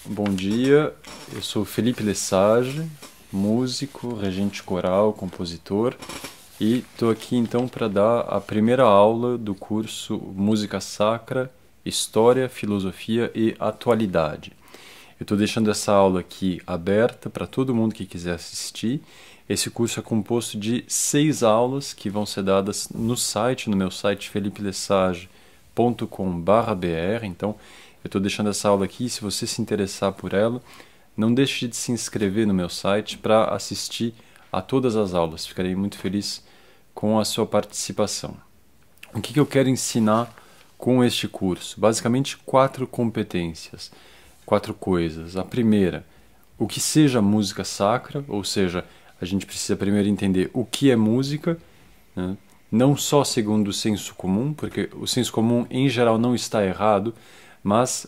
Bom dia, eu sou Felipe Lesage, músico, regente coral, compositor, e estou aqui então para dar a primeira aula do curso Música Sacra, História, Filosofia e Atualidade. Eu estou deixando essa aula aqui aberta para todo mundo que quiser assistir. Esse curso é composto de 6 aulas que vão ser dadas no meu site felipelesage.com.br. Então, eu estou deixando essa aula aqui. Se você se interessar por ela, não deixe de se inscrever no meu site para assistir a todas as aulas. Ficarei muito feliz com a sua participação. O que eu quero ensinar com este curso? Basicamente 4 competências, 4 coisas. A primeira, o que seja música sacra, ou seja, a gente precisa primeiro entender o que é música, né? Não só segundo o senso comum, porque o senso comum em geral não está errado, mas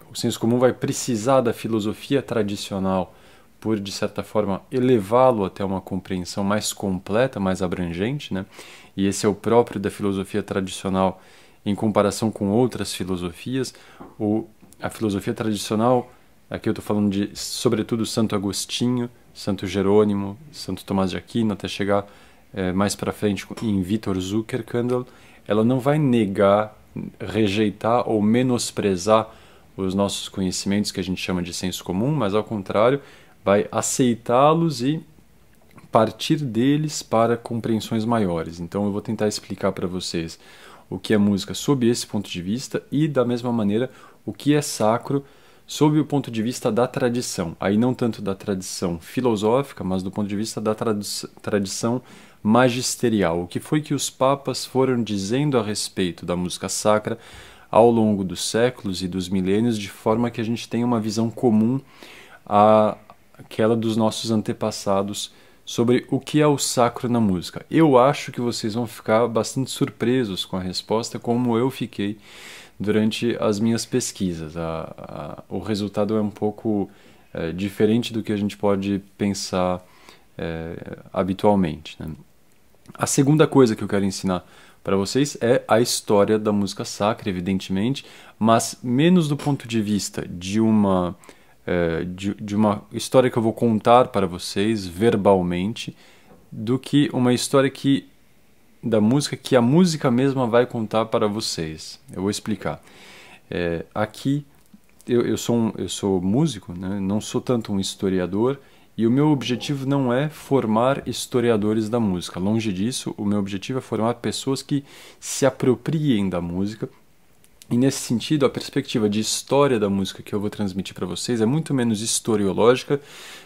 o senso comum vai precisar da filosofia tradicional por, de certa forma, elevá-lo até uma compreensão mais completa, mais abrangente, né? E esse é o próprio da filosofia tradicional em comparação com outras filosofias. A filosofia tradicional, aqui eu estou falando de, sobretudo, Santo Agostinho, Santo Jerônimo, Santo Tomás de Aquino, até chegar mais para frente em Vítor Zuckerkandl, ela não vai negar, rejeitar ou menosprezar os nossos conhecimentos que a gente chama de senso comum, mas ao contrário, vai aceitá-los e partir deles para compreensões maiores. Então eu vou tentar explicar para vocês o que é música sob esse ponto de vista e, da mesma maneira, o que é sacro sob o ponto de vista da tradição. Aí não tanto da tradição filosófica, mas do ponto de vista da tradição magisterial. O que foi que os papas foram dizendo a respeito da música sacra ao longo dos séculos e dos milênios, de forma que a gente tenha uma visão comum àquela dos nossos antepassados sobre o que é o sacro na música. Eu acho que vocês vão ficar bastante surpresos com a resposta, como eu fiquei durante as minhas pesquisas. O resultado é um pouco diferente do que a gente pode pensar habitualmente, né? A segunda coisa que eu quero ensinar para vocês é a história da música sacra, evidentemente, mas menos do ponto de vista de uma história que eu vou contar para vocês verbalmente, do que uma história da música que a música mesma vai contar para vocês. Eu vou explicar. Aqui eu sou músico, né? Não sou tanto um historiador, e o meu objetivo não é formar historiadores da música. Longe disso, o meu objetivo é formar pessoas que se apropriem da música. E nesse sentido, a perspectiva de história da música que eu vou transmitir para vocês é muito menos historiológica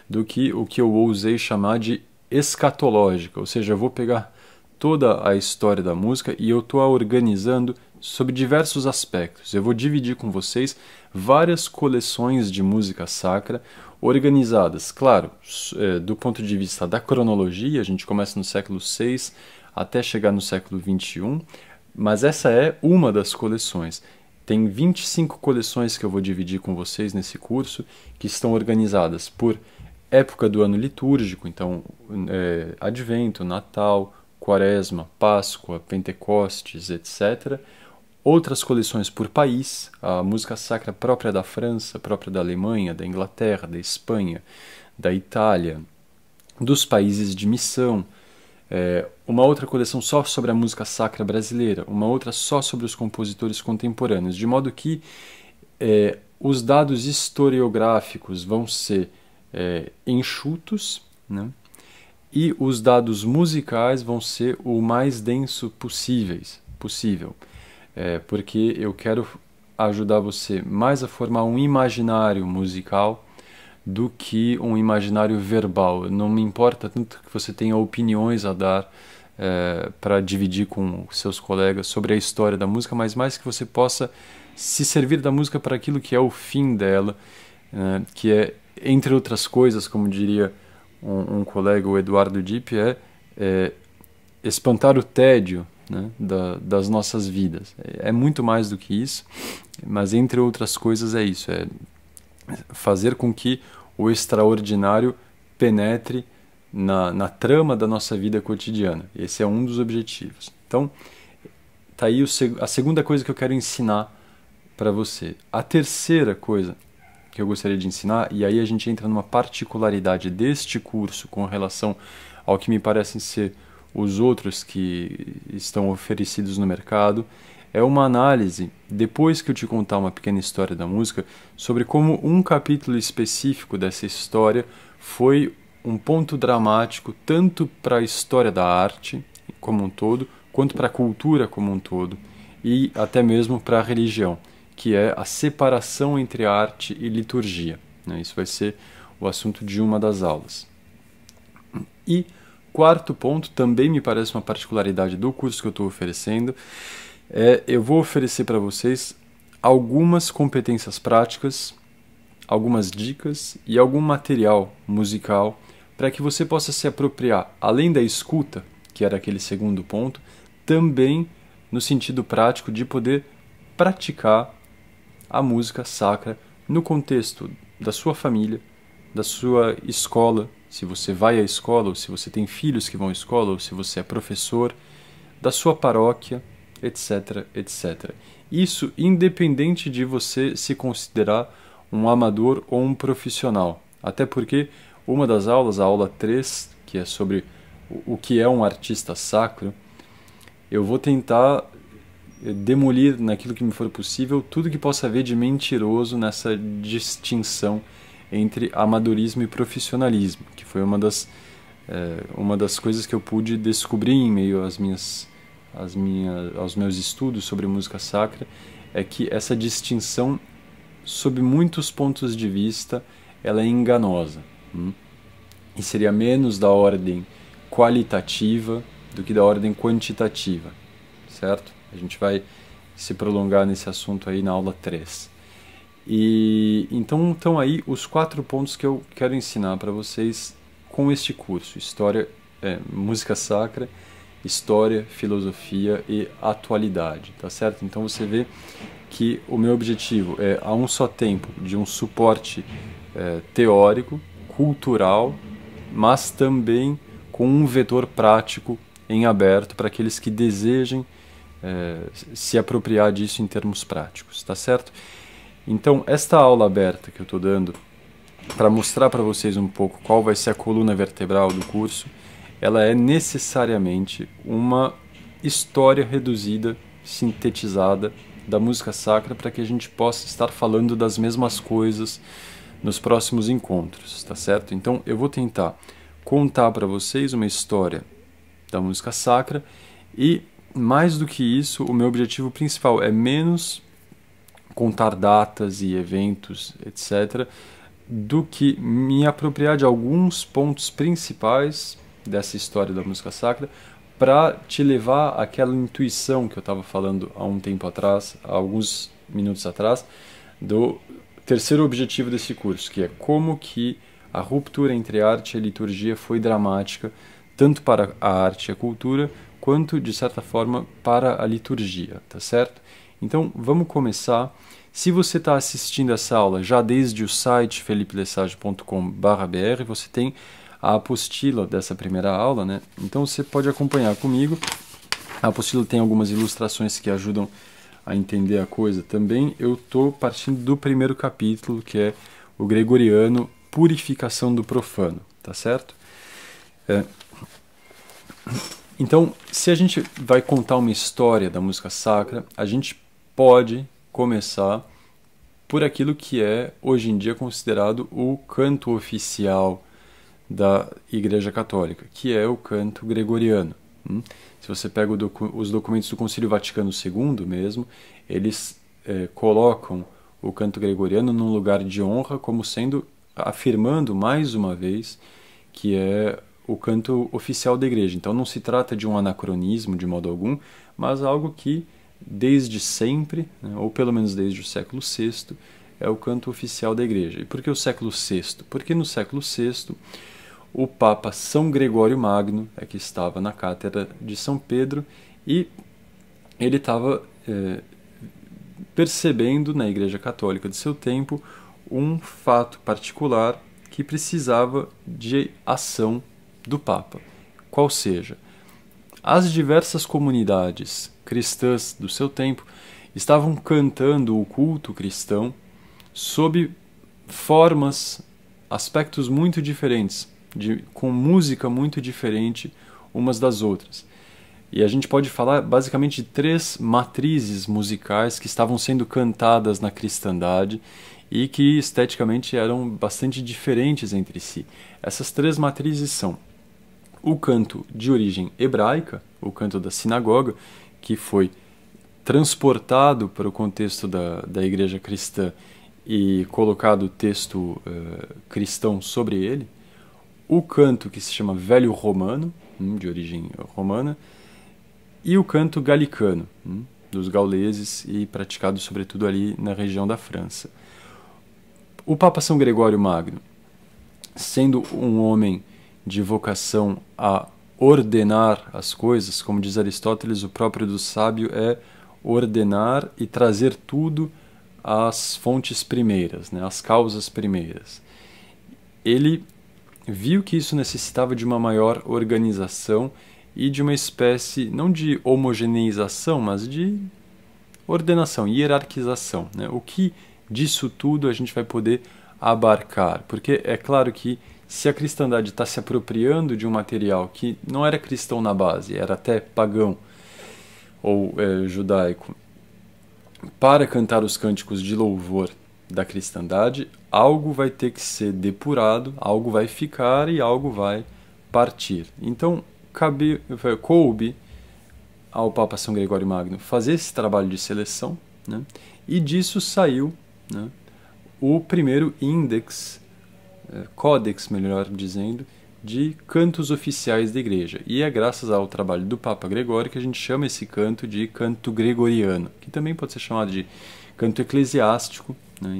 do que o que eu ousei chamar de escatológica. Ou seja, eu vou pegar toda a história da música e eu estou a organizando sobre diversos aspectos. Eu vou dividir com vocês várias coleções de música sacra organizadas, claro, do ponto de vista da cronologia. A gente começa no século VI até chegar no século XXI, mas essa é uma das coleções. Tem 25 coleções que eu vou dividir com vocês nesse curso, que estão organizadas por época do ano litúrgico, então Advento, Natal, Quaresma, Páscoa, Pentecostes, etc. Outras coleções por país, a música sacra própria da França, própria da Alemanha, da Inglaterra, da Espanha, da Itália, dos países de missão. Uma outra coleção só sobre a música sacra brasileira, uma outra só sobre os compositores contemporâneos, de modo que os dados historiográficos vão ser enxutos, né? E os dados musicais vão ser o mais denso possível, porque eu quero ajudar você mais a formar um imaginário musical do que um imaginário verbal. Não me importa tanto que você tenha opiniões a dar para dividir com seus colegas sobre a história da música, mas mais que você possa se servir da música para aquilo que é o fim dela, que é, entre outras coisas, como diria um colega, o Eduardo Dipp, espantar o tédio, né, das nossas vidas. É muito mais do que isso, mas entre outras coisas é isso, fazer com que o extraordinário penetre na trama da nossa vida cotidiana. Esse é um dos objetivos. Então, tá aí a segunda coisa que eu quero ensinar para você. A terceira coisa que eu gostaria de ensinar, e aí a gente entra numa particularidade deste curso com relação ao que me parecem ser os outros que estão oferecidos no mercado, é uma análise, depois que eu te contar uma pequena história da música, sobre como um capítulo específico dessa história foi um ponto dramático tanto para a história da arte como um todo, quanto para a cultura como um todo, e até mesmo para a religião, que é a separação entre arte e liturgia, né? Isso vai ser o assunto de uma das aulas. E quarto ponto, também me parece uma particularidade do curso que eu estou oferecendo, eu vou oferecer para vocês algumas competências práticas, algumas dicas e algum material musical para que você possa se apropriar, além da escuta, que era aquele segundo ponto, também no sentido prático de poder praticar a música sacra no contexto da sua família, da sua escola, se você vai à escola, ou se você tem filhos que vão à escola, ou se você é professor, da sua paróquia, etc, etc. Isso independente de você se considerar um amador ou um profissional. Até porque uma das aulas, a aula 3, que é sobre o que é um artista sacro, eu vou tentar demolir naquilo que me for possível tudo que possa haver de mentiroso nessa distinção entre amadorismo e profissionalismo, que foi uma das coisas que eu pude descobrir em meio aos meus estudos sobre música sacra, é que essa distinção, sob muitos pontos de vista, ela é enganosa. E seria menos da ordem qualitativa do que da ordem quantitativa, certo? A gente vai se prolongar nesse assunto aí na aula 3. E então estão aí os 4 pontos que eu quero ensinar para vocês com este curso: música sacra, história, filosofia e atualidade, tá certo? Então você vê que o meu objetivo é, a um só tempo, de um suporte teórico, cultural, mas também com um vetor prático em aberto para aqueles que desejem se apropriar disso em termos práticos, tá certo? Então, esta aula aberta que eu estou dando, para mostrar para vocês um pouco qual vai ser a coluna vertebral do curso, ela é necessariamente uma história reduzida, sintetizada da música sacra, para que a gente possa estar falando das mesmas coisas nos próximos encontros, tá certo? Então, eu vou tentar contar para vocês uma história da música sacra e, mais do que isso, o meu objetivo principal é menos contar datas e eventos, etc., do que me apropriar de alguns pontos principais dessa história da música sacra para te levar àquela intuição que eu estava falando há um tempo atrás, há alguns minutos atrás, do terceiro objetivo desse curso, que é como que a ruptura entre a arte e a liturgia foi dramática, tanto para a arte e a cultura, quanto, de certa forma, para a liturgia, tá certo? Então, vamos começar. Se você está assistindo essa aula já desde o site felipelessage.com.br, você tem a apostila dessa primeira aula, né? Então, você pode acompanhar comigo. A apostila tem algumas ilustrações que ajudam a entender a coisa também. Eu estou partindo do primeiro capítulo, que é o Gregoriano, Purificação do Profano, tá certo? Então, se a gente vai contar uma história da música sacra, a gente pode começar por aquilo que é, hoje em dia, considerado o canto oficial da Igreja Católica, que é o canto gregoriano. Se você pega os documentos do Concílio Vaticano II mesmo, eles colocam o canto gregoriano num lugar de honra, como sendo, afirmando mais uma vez que é o canto oficial da Igreja. Então não se trata de um anacronismo de modo algum, mas algo que desde sempre, né, ou pelo menos desde o século VI, é o canto oficial da Igreja. E por que o século VI? Porque no século VI o Papa São Gregório Magno é que estava na cátedra de São Pedro e ele estava percebendo na Igreja Católica de seu tempo um fato particular que precisava de ação do Papa. Qual seja, as diversas comunidades cristãs do seu tempo estavam cantando o culto cristão sob formas, aspectos muito diferentes, com música muito diferente umas das outras. E a gente pode falar basicamente de 3 matrizes musicais que estavam sendo cantadas na cristandade e que esteticamente eram bastante diferentes entre si. Essas 3 matrizes são o canto de origem hebraica, o canto da sinagoga, que foi transportado para o contexto da igreja cristã e colocado o texto cristão sobre ele, o canto que se chama velho romano, de origem romana, e o canto galicano, dos gauleses e praticado sobretudo ali na região da França. O Papa São Gregório Magno, sendo um homem de vocação a ordenar as coisas, como diz Aristóteles, o próprio do sábio é ordenar e trazer tudo às fontes primeiras, às causas primeiras. Ele viu que isso necessitava de uma maior organização e de uma espécie, não de homogeneização, mas de ordenação, hierarquização. O que disso tudo a gente vai poder abarcar? Porque é claro que se a cristandade está se apropriando de um material que não era cristão na base, era até pagão ou judaico, para cantar os cânticos de louvor da cristandade, algo vai ter que ser depurado, algo vai ficar e algo vai partir. Então, coube ao Papa São Gregório Magno fazer esse trabalho de seleção, e disso saiu o primeiro códex, melhor dizendo, de cantos oficiais da igreja. E é graças ao trabalho do Papa Gregório que a gente chama esse canto de canto gregoriano, que também pode ser chamado de canto eclesiástico,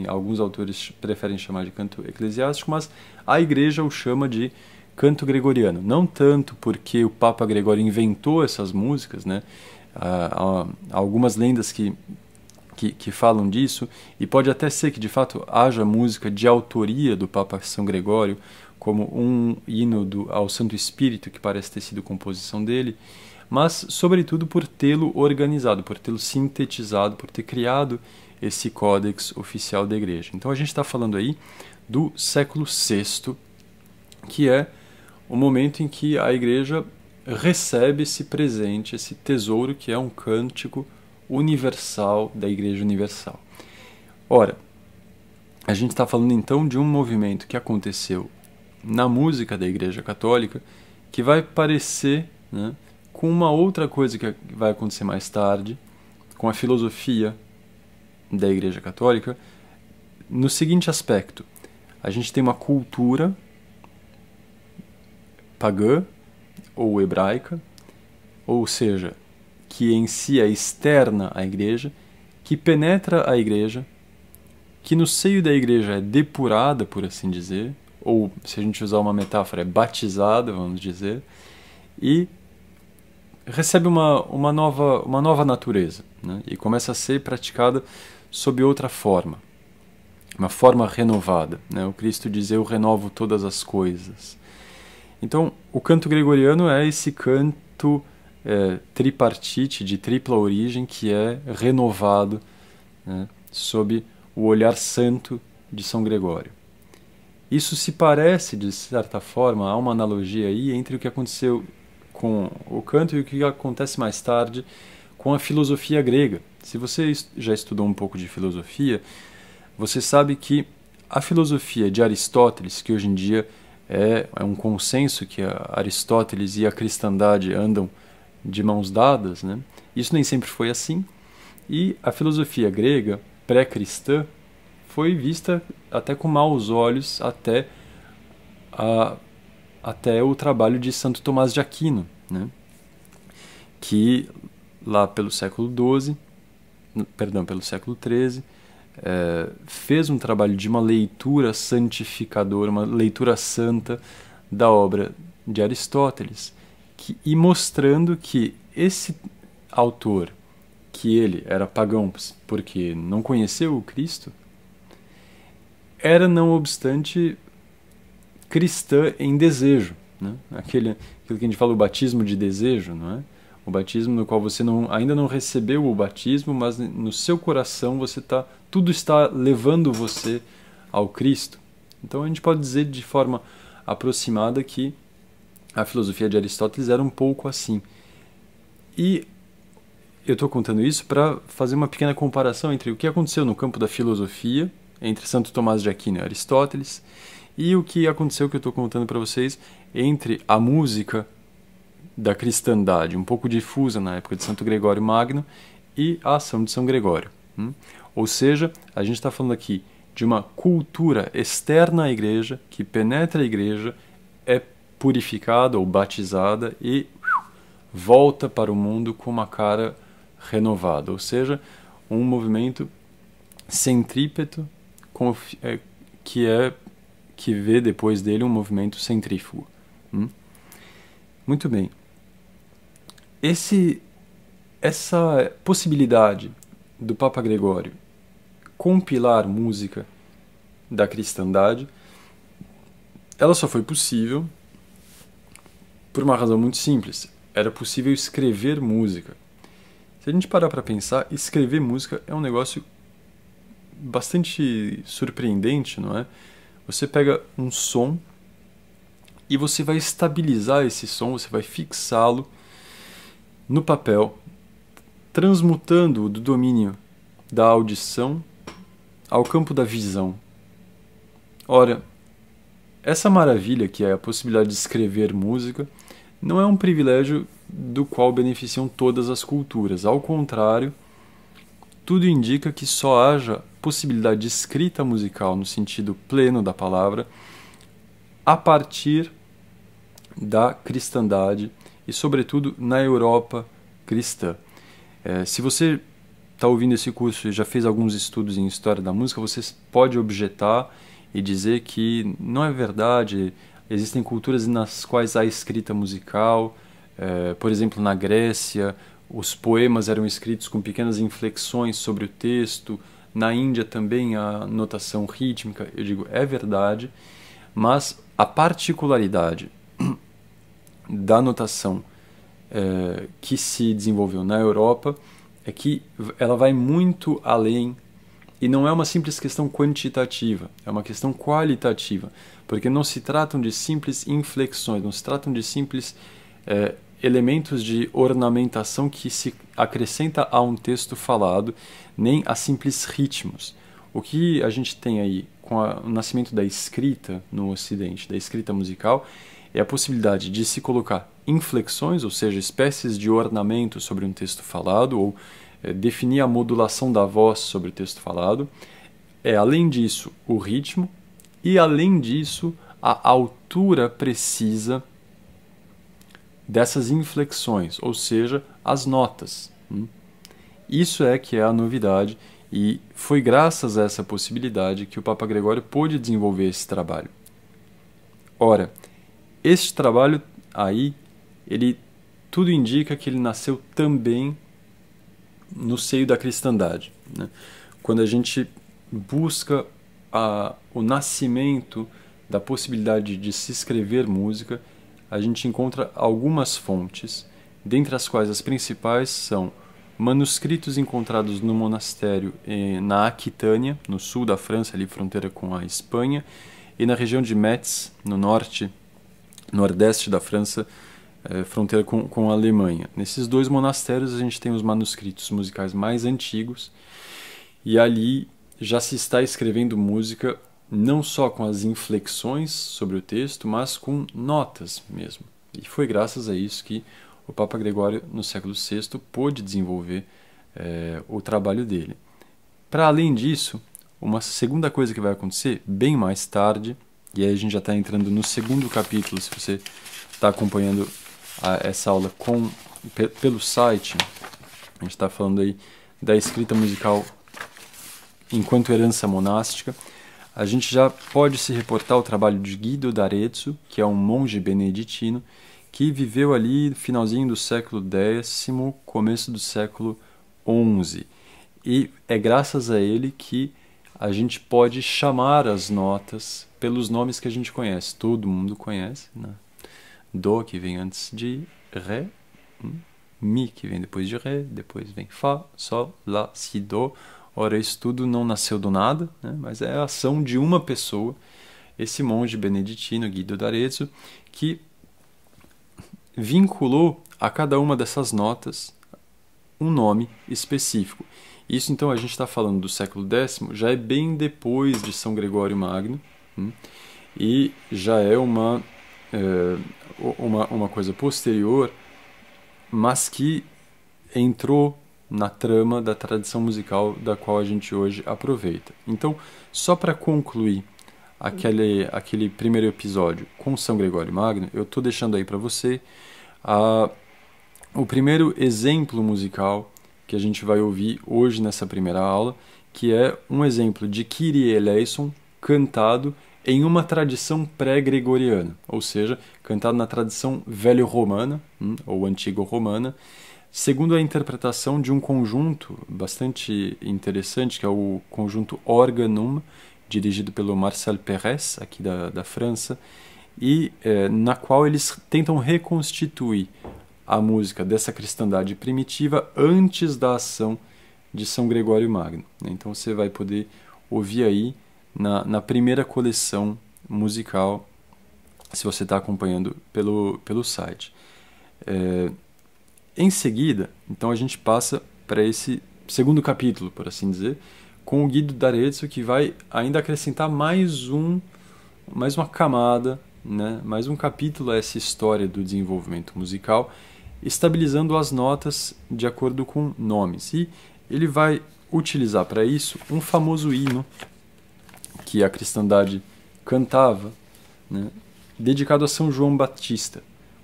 Alguns autores preferem chamar de canto eclesiástico, mas a igreja o chama de canto gregoriano. Não tanto porque o Papa Gregório inventou essas músicas, há algumas lendas que falam disso, e pode até ser que de fato haja música de autoria do Papa São Gregório, como um hino ao Santo Espírito, que parece ter sido composição dele, mas sobretudo por tê-lo organizado, por tê-lo sintetizado, por ter criado esse códex oficial da igreja. Então a gente está falando aí do século VI, que é o momento em que a igreja recebe esse presente, esse tesouro que é um cântico universal da Igreja Universal. Ora, a gente está falando então de um movimento que aconteceu na música da Igreja Católica, que vai parecer com uma outra coisa que vai acontecer mais tarde, com a filosofia da Igreja Católica, no seguinte aspecto: a gente tem uma cultura pagã ou hebraica, ou seja, que em si é externa à igreja, que penetra a igreja, que no seio da igreja é depurada, por assim dizer, ou, se a gente usar uma metáfora, é batizada, vamos dizer, e recebe uma nova natureza, e começa a ser praticada sob outra forma, uma forma renovada. O Cristo diz: eu renovo todas as coisas. Então, o canto gregoriano é esse canto tripartite, de tripla origem, que é renovado sob o olhar santo de São Gregório. Isso se parece, de certa forma, há uma analogia aí entre o que aconteceu com o canto e o que acontece mais tarde com a filosofia grega. Se você já estudou um pouco de filosofia, você sabe que a filosofia de Aristóteles, que hoje em dia é um consenso que Aristóteles e a cristandade andam de mãos dadas, isso nem sempre foi assim, e a filosofia grega pré-cristã foi vista até com maus olhos até o trabalho de Santo Tomás de Aquino, que lá pelo século XIII, fez um trabalho de uma leitura santificadora, uma leitura santa da obra de Aristóteles, e mostrando que esse autor, que ele era pagão porque não conheceu o Cristo, era, não obstante, cristã em desejo, aquilo que a gente fala, o batismo de desejo, não é? O batismo no qual você ainda não recebeu o batismo, mas no seu coração tudo está levando você ao Cristo. Então a gente pode dizer de forma aproximada que a filosofia de Aristóteles era um pouco assim. E eu estou contando isso para fazer uma pequena comparação entre o que aconteceu no campo da filosofia, entre Santo Tomás de Aquino e Aristóteles, e o que aconteceu, que eu estou contando para vocês, entre a música da cristandade, um pouco difusa na época de Santo Gregório Magno, e a ação de São Gregório. Ou seja, a gente está falando aqui de uma cultura externa à igreja, que penetra a igreja, é purificada ou batizada e volta para o mundo com uma cara renovada. Ou seja, um movimento centrípeto que vê depois dele um movimento centrífugo. Muito bem. Essa possibilidade do Papa Gregório compilar música da cristandade, ela só foi possível por uma razão muito simples. Era possível escrever música. Se a gente parar para pensar, escrever música é um negócio bastante surpreendente, não é? Você pega um som e você vai estabilizar esse som, você vai fixá-lo no papel, transmutando-o do domínio da audição ao campo da visão. Ora, essa maravilha que é a possibilidade de escrever música não é um privilégio do qual beneficiam todas as culturas. Ao contrário, tudo indica que só haja possibilidade de escrita musical no sentido pleno da palavra a partir da cristandade e, sobretudo, na Europa cristã. Se você está ouvindo esse curso e já fez alguns estudos em história da música, você pode objetar e dizer que não é verdade. Existem culturas nas quais há escrita musical. Por exemplo, na Grécia, os poemas eram escritos com pequenas inflexões sobre o texto. Na Índia também há notação rítmica. Eu digo, é verdade, mas a particularidade da notação que se desenvolveu na Europa é que ela vai muito além e não é uma simples questão quantitativa, é uma questão qualitativa, porque não se tratam de simples inflexões, não se tratam de simples elementos de ornamentação que se acrescenta a um texto falado, nem a simples ritmos. O que a gente tem aí com o nascimento da escrita no Ocidente, da escrita musical, é a possibilidade de se colocar inflexões, ou seja, espécies de ornamento sobre um texto falado, ou definir a modulação da voz sobre o texto falado. Além disso, o ritmo, e além disso, a altura precisa dessas inflexões, ou seja, as notas. Isso é que é a novidade, e foi graças a essa possibilidade que o Papa Gregório pôde desenvolver esse trabalho. Ora, este trabalho aí, tudo indica que ele nasceu também no seio da cristandade, né? Quando a gente busca o nascimento da possibilidade de se escrever música, a gente encontra algumas fontes, dentre as quais as principais são manuscritos encontrados no monastério na Aquitânia, no sul da França, ali fronteira com a Espanha, e na região de Metz, no nordeste da França, fronteira com a Alemanha. Nesses dois monastérios a gente tem os manuscritos musicais mais antigos, e ali já se está escrevendo música não só com as inflexões sobre o texto, mas com notas mesmo. E foi graças a isso que o Papa Gregório, no século VI, pôde desenvolver o trabalho dele. Para além disso, uma segunda coisa que vai acontecer bem mais tarde, e aí a gente já está entrando no segundo capítulo, se você está acompanhando essa aula pelo site, a gente está falando aí da escrita musical enquanto herança monástica. A gente já pode se reportar ao trabalho de Guido d'Arezzo, que é um monge beneditino, que viveu ali no finalzinho do século X, começo do século XI. E é graças a ele que a gente pode chamar as notas pelos nomes que a gente conhece. Todo mundo conhece, né? Dó, que vem antes de Ré, Mi, que vem depois de Ré, depois vem Fá, Sol, Lá, Si, Dó, Ora, isso tudo não nasceu do nada, né? Mas é a ação de uma pessoa, esse monge beneditino, Guido d'Arezzo, que vinculou a cada uma dessas notas um nome específico. Isso, então, a gente está falando do século X, já é bem depois de São Gregório Magno, e já é uma coisa posterior, mas que entrou na trama da tradição musical da qual a gente hoje aproveita. Então, só para concluir aquele primeiro episódio com São Gregório Magno, eu estou deixando aí para você o primeiro exemplo musical que a gente vai ouvir hoje nessa primeira aula, que é um exemplo de Kyrie eleison cantado em uma tradição pré-gregoriana, ou seja, cantado na tradição velho-romana, ou antigo-romana, segundo a interpretação de um conjunto bastante interessante, que é o conjunto Organum, dirigido pelo Marcel Perez, aqui da França, e na qual eles tentam reconstituir a música dessa cristandade primitiva antes da ação de São Gregório Magno. Então você vai poder ouvir aí na primeira coleção musical, se você está acompanhando pelo site. Em seguida, então a gente passa para esse segundo capítulo, por assim dizer, com o Guido d'Arezzo, que vai ainda acrescentar mais uma camada, né, mais um capítulo a essa história do desenvolvimento musical, estabilizando as notas de acordo com nomes. E ele vai utilizar para isso um famoso hino que a cristandade cantava, né, dedicado a São João Batista,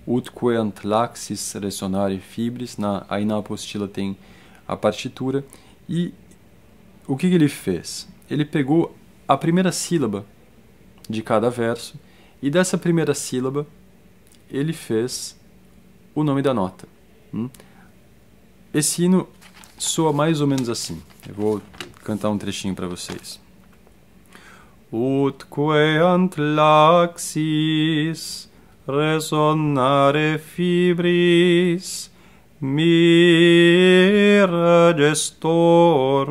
Utque ant laxis resonare fibris. Aí na apostila tem a partitura. E o que ele fez? Ele pegou a primeira sílaba de cada verso, e dessa primeira sílaba ele fez o nome da nota. Esse hino soa mais ou menos assim. Eu vou cantar um trechinho para vocês. Utque ant laxis resonare fibris mira gestorum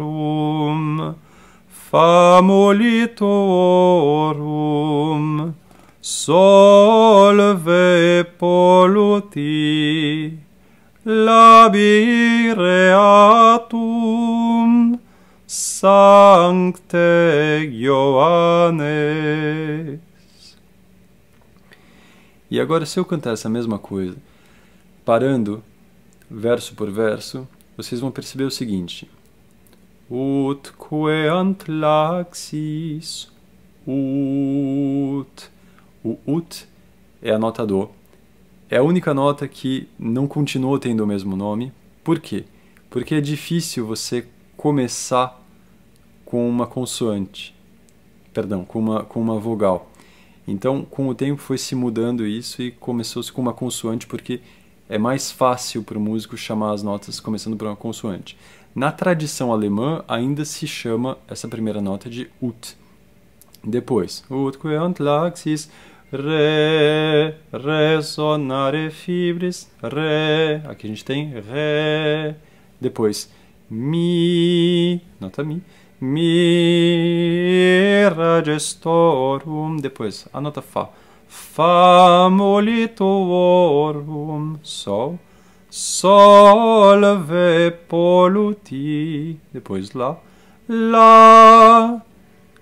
famolitorum solve polluti labireatum sancte Ioannes. E agora, se eu cantar essa mesma coisa, parando verso por verso, vocês vão perceber o seguinte: Utque ant laxis, ut. O ut é a nota do. É a única nota que não continuou tendo o mesmo nome. Por quê? Porque é difícil você começar com uma consoante. Perdão, com uma vogal. Então, com o tempo foi se mudando isso e começou-se com uma consoante, porque é mais fácil para o músico chamar as notas começando por uma consoante. Na tradição alemã, ainda se chama essa primeira nota de ut. Depois, utque ant laxis, re, resonare fibris, re. Aqui a gente tem re. Depois, mi, nota mi. Mira gestorum. Depois, a nota fá. Famolitorum. Sol. Solve polluti. Depois, lá. Lá.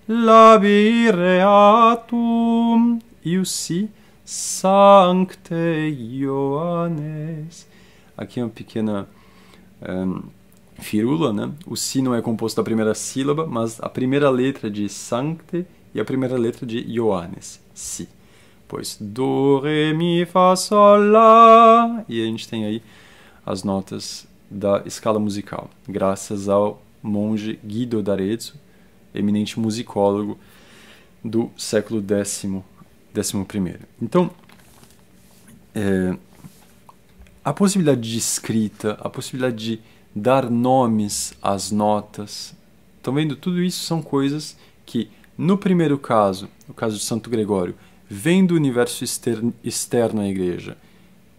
Labireatum. E o si. Sancte Ioannes. Aqui é uma pequena firula, né? O si não é composto da primeira sílaba, mas a primeira letra de sancte e a primeira letra de Ioannes, si. Pois do, re, mi, fá, sol, lá. E a gente tem aí as notas da escala musical, graças ao monge Guido d'Arezzo, eminente musicólogo do século XI. Então, a possibilidade de escrita, a possibilidade de dar nomes às notas, estão vendo? Tudo isso são coisas que, no primeiro caso, no caso de Santo Gregório, vem do universo externo à igreja,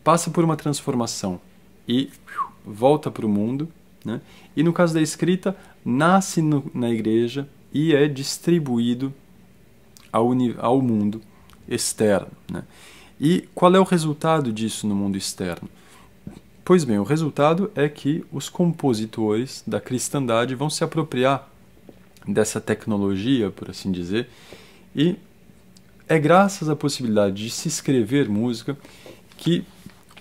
passa por uma transformação e volta para o mundo, né? E no caso da escrita, nasce na igreja e é distribuído ao mundo externo, né? E qual é o resultado disso no mundo externo? Pois bem, o resultado é que os compositores da cristandade vão se apropriar dessa tecnologia, por assim dizer, e é graças à possibilidade de se escrever música que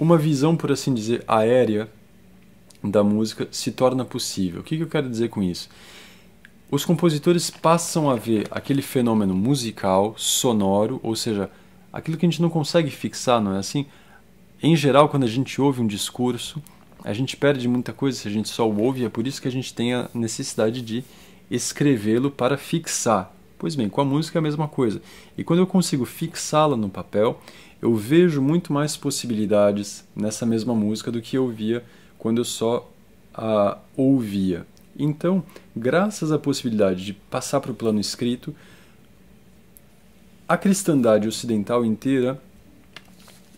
uma visão, por assim dizer, aérea da música se torna possível. O que eu quero dizer com isso? Os compositores passam a ver aquele fenômeno musical, sonoro, ou seja, aquilo que a gente não consegue fixar, não é assim? Em geral, quando a gente ouve um discurso, a gente perde muita coisa se a gente só o ouve, e é por isso que a gente tem a necessidade de escrevê-lo para fixar. Pois bem, com a música é a mesma coisa. E quando eu consigo fixá-la no papel, eu vejo muito mais possibilidades nessa mesma música do que eu via quando eu só a ouvia. Então, graças à possibilidade de passar para o plano escrito, a cristandade ocidental inteira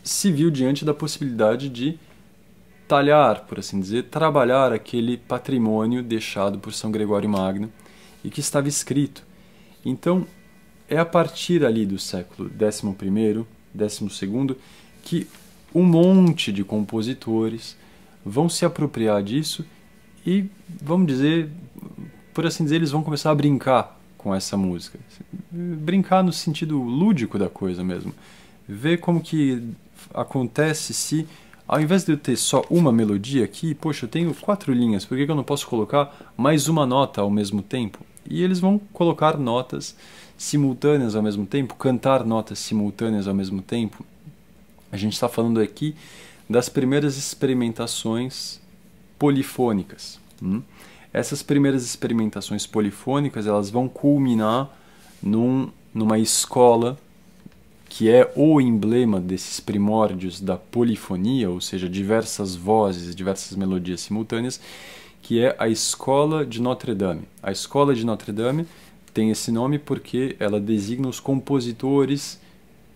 se viu diante da possibilidade de talhar, por assim dizer, trabalhar aquele patrimônio deixado por São Gregório Magno e que estava escrito. Então, é a partir ali do século XI, XII, que um monte de compositores vão se apropriar disso e, vamos dizer, por assim dizer, eles vão começar a brincar com essa música. Brincar no sentido lúdico da coisa mesmo. Ver como que acontece se, ao invés de eu ter só uma melodia aqui, poxa, eu tenho 4 linhas, por que eu não posso colocar mais uma nota ao mesmo tempo? E eles vão colocar notas simultâneas ao mesmo tempo, cantar notas simultâneas ao mesmo tempo. A gente está falando aqui das primeiras experimentações polifônicas. Essas primeiras experimentações polifônicas, elas vão culminar numa escola que é o emblema desses primórdios da polifonia, ou seja, diversas vozes, diversas melodias simultâneas, que é a Escola de Notre Dame. A Escola de Notre Dame tem esse nome porque ela designa os compositores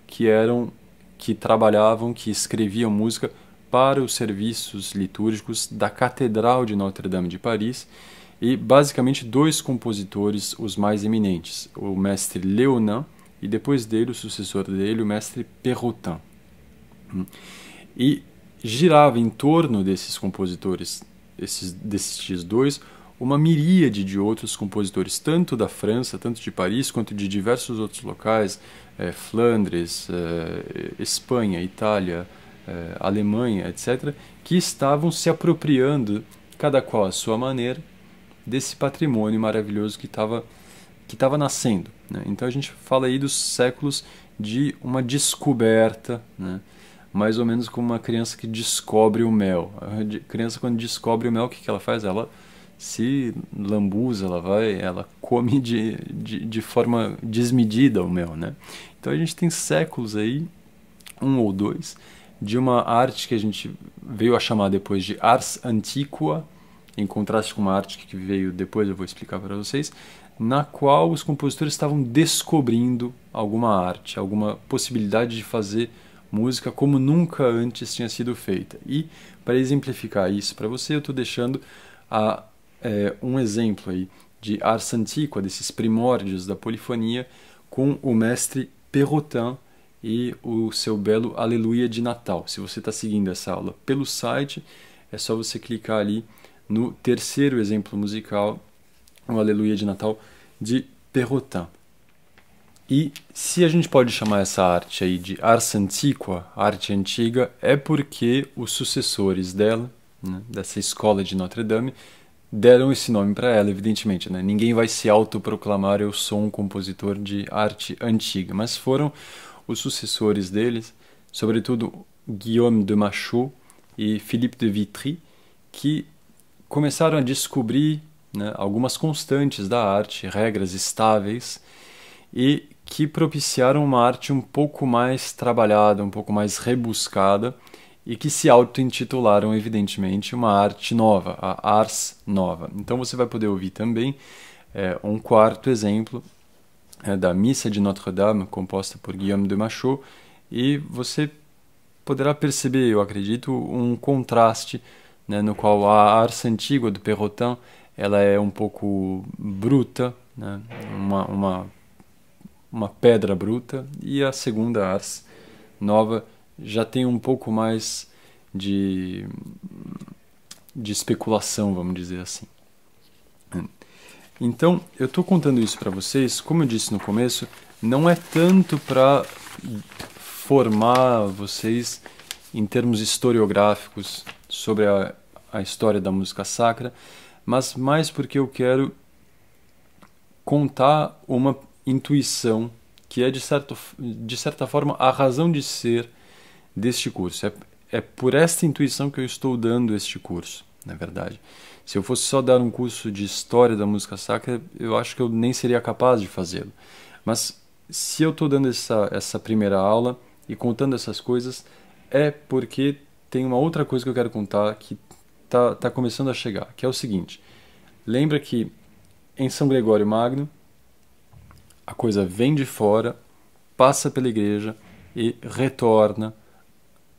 que trabalhavam, que escreviam música para os serviços litúrgicos da Catedral de Notre Dame de Paris, e basicamente 2 compositores os mais eminentes, o mestre Léonin e depois dele, o sucessor dele, o mestre Perrotin. E girava em torno desses compositores, desses 2, uma miríade de outros compositores, tanto da França, tanto de Paris, quanto de diversos outros locais, Flandres, Espanha, Itália, Alemanha, etc., que estavam se apropriando, cada qual à sua maneira, desse patrimônio maravilhoso que estava nascendo, né? Então a gente fala aí dos séculos de uma descoberta, né? Mais ou menos como uma criança que descobre o mel. A criança, quando descobre o mel, o que ela faz? Ela se lambuza, ela come de forma desmedida o mel, né? Então a gente tem séculos aí, 1 ou 2, de uma arte que a gente veio a chamar depois de ars antiqua, em contraste com uma arte que veio depois, eu vou explicar para vocês, na qual os compositores estavam descobrindo alguma arte, alguma possibilidade de fazer música como nunca antes tinha sido feita. E, para exemplificar isso para você, eu estou deixando um exemplo aí de ars antiqua, desses primórdios da polifonia, com o mestre Perrotin e o seu belo Aleluia de Natal. Se você está seguindo essa aula pelo site, é só você clicar ali no terceiro exemplo musical, o Aleluia de Natal, de Perrotin. E se a gente pode chamar essa arte aí de ars antiqua, arte antiga, é porque os sucessores dela, né, dessa escola de Notre Dame, deram esse nome para ela, evidentemente, né? Ninguém vai se autoproclamar eu sou um compositor de arte antiga, mas foram os sucessores deles, sobretudo Guillaume de Machaut e Philippe de Vitry, que começaram a descobrir, né, algumas constantes da arte, regras estáveis, e que propiciaram uma arte um pouco mais trabalhada, um pouco mais rebuscada, e que se auto-intitularam, evidentemente, uma arte nova, a Ars Nova. Então você vai poder ouvir também um quarto exemplo da Missa de Notre-Dame, composta por Guillaume de Machaut, e você poderá perceber, eu acredito, um contraste, né, no qual a Ars Antiqua do Perrotin ela é um pouco bruta, né? Uma pedra bruta, e a segunda ars nova já tem um pouco mais de, de especulação, vamos dizer assim. Então, eu estou contando isso para vocês, como eu disse no começo, não é tanto para formar vocês em termos historiográficos sobre a história da música sacra, mas mais porque eu quero contar uma intuição que é, de certa forma, a razão de ser deste curso. É por esta intuição que eu estou dando este curso, na verdade. Se eu fosse só dar um curso de história da música sacra, eu acho que eu nem seria capaz de fazê-lo. Mas se eu estou dando essa primeira aula e contando essas coisas, é porque tem uma outra coisa que eu quero contar que tá começando a chegar, que é o seguinte. Lembra que em São Gregório Magno, a coisa vem de fora, passa pela igreja e retorna,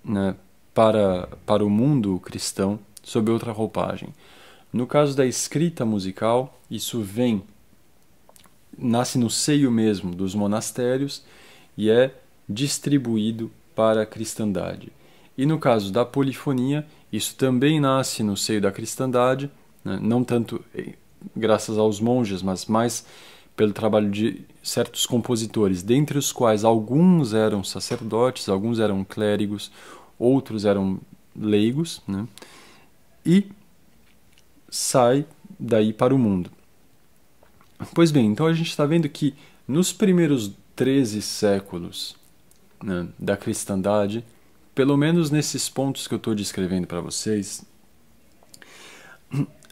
né, para o mundo cristão sob outra roupagem. No caso da escrita musical, isso nasce no seio mesmo dos monastérios e é distribuído para a cristandade. E no caso da polifonia, isso também nasce no seio da cristandade, né, não tanto graças aos monges, mas mais pelo trabalho de certos compositores, dentre os quais alguns eram sacerdotes, alguns eram clérigos, outros eram leigos, né? E sai daí para o mundo. Pois bem, então a gente está vendo que nos primeiros 13 séculos, né, da cristandade, pelo menos nesses pontos que eu estou descrevendo para vocês,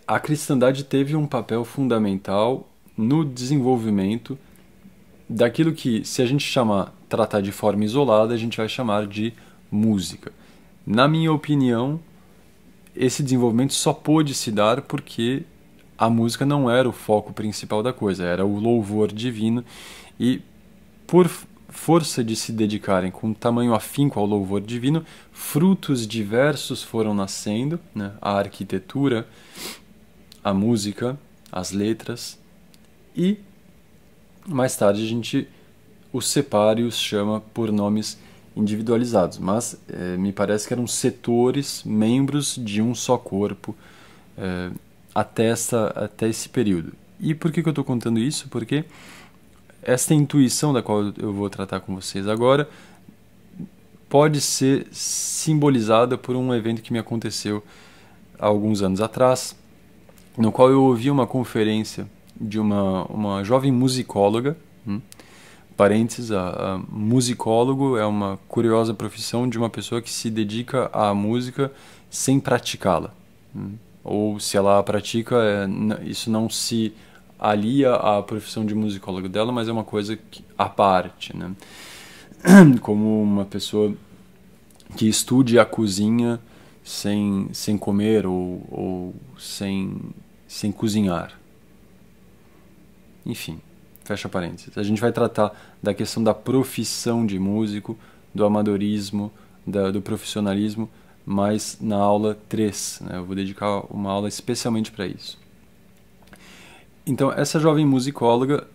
a cristandade teve um papel fundamental no desenvolvimento daquilo que, se a gente tratar de forma isolada, a gente vai chamar de música. Na minha opinião, esse desenvolvimento só pôde se dar porque a música não era o foco principal da coisa, era o louvor divino, e por força de se dedicarem com tamanho afinco ao louvor divino, frutos diversos foram nascendo, né? A arquitetura, a música, as letras, e mais tarde a gente os separa e os chama por nomes individualizados, mas me parece que eram setores, membros de um só corpo até esse período. E por que eu estou contando isso? Porque esta intuição da qual eu vou tratar com vocês agora pode ser simbolizada por um evento que me aconteceu há alguns anos atrás, no qual eu ouvi uma conferência de uma jovem musicóloga. Parênteses, a musicólogo é uma curiosa profissão de uma pessoa que se dedica à música sem praticá-la. Ou se ela a pratica, isso não se alia à profissão de musicólogo dela, mas é uma coisa à parte, né? Como uma pessoa que estude a cozinha sem comer ou sem cozinhar. Enfim, fecha parênteses. A gente vai tratar da questão da profissão de músico, do amadorismo, do profissionalismo, mas na aula 3. Né? Eu vou dedicar uma aula especialmente para isso. Então, essa jovem musicóloga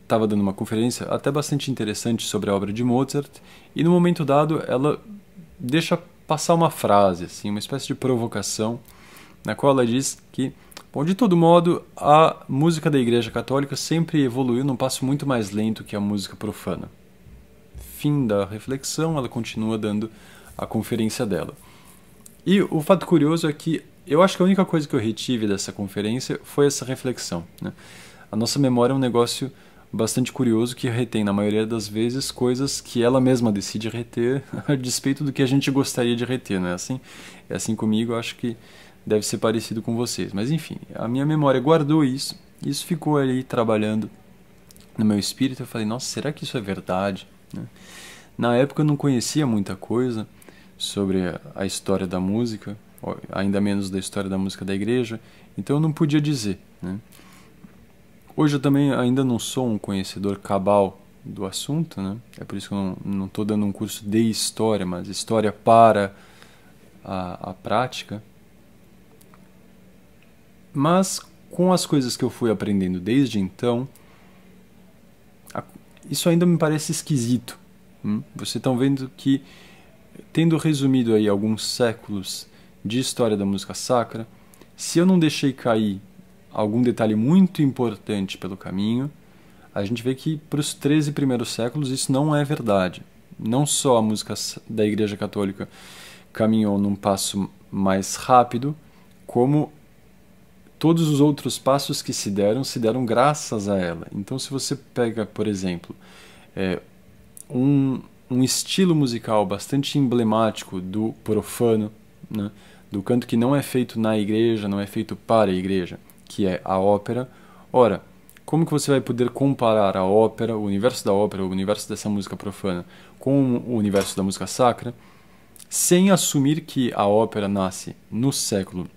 estava dando uma conferência até bastante interessante sobre a obra de Mozart, e no momento dado ela deixa passar uma frase, assim, uma espécie de provocação, na qual ela diz que, bom, de todo modo, a música da Igreja Católica sempre evoluiu num passo muito mais lento que a música profana. Fim da reflexão, ela continua dando a conferência dela. E o fato curioso é que eu acho que a única coisa que eu retive dessa conferência foi essa reflexão, né? A nossa memória é um negócio bastante curioso que retém, na maioria das vezes, coisas que ela mesma decide reter a despeito do que a gente gostaria de reter, não é assim? É assim comigo, eu acho que deve ser parecido com vocês. Mas enfim, a minha memória guardou isso ficou ali trabalhando no meu espírito. Eu falei, nossa, será que isso é verdade? Né? Na época eu não conhecia muita coisa sobre a história da música, ainda menos da história da música da igreja, então eu não podia dizer, né? Hoje eu também ainda não sou um conhecedor cabal do assunto, né? É por isso que eu não estou dando um curso de história, mas história para a prática. Mas com as coisas que eu fui aprendendo desde então, isso ainda me parece esquisito. Vocês estão vendo que, tendo resumido aí alguns séculos de história da música sacra, se eu não deixei cair algum detalhe muito importante pelo caminho, a gente vê que para os 13 primeiros séculos isso não é verdade. Não só a música da Igreja Católica caminhou num passo mais rápido, como todos os outros passos que se deram graças a ela. Então, se você pega, por exemplo, um estilo musical bastante emblemático do profano, né, do canto que não é feito na igreja, não é feito para a igreja, que é a ópera. Ora, como que você vai poder comparar a ópera, o universo da ópera, o universo dessa música profana, com o universo da música sacra, sem assumir que a ópera nasce no século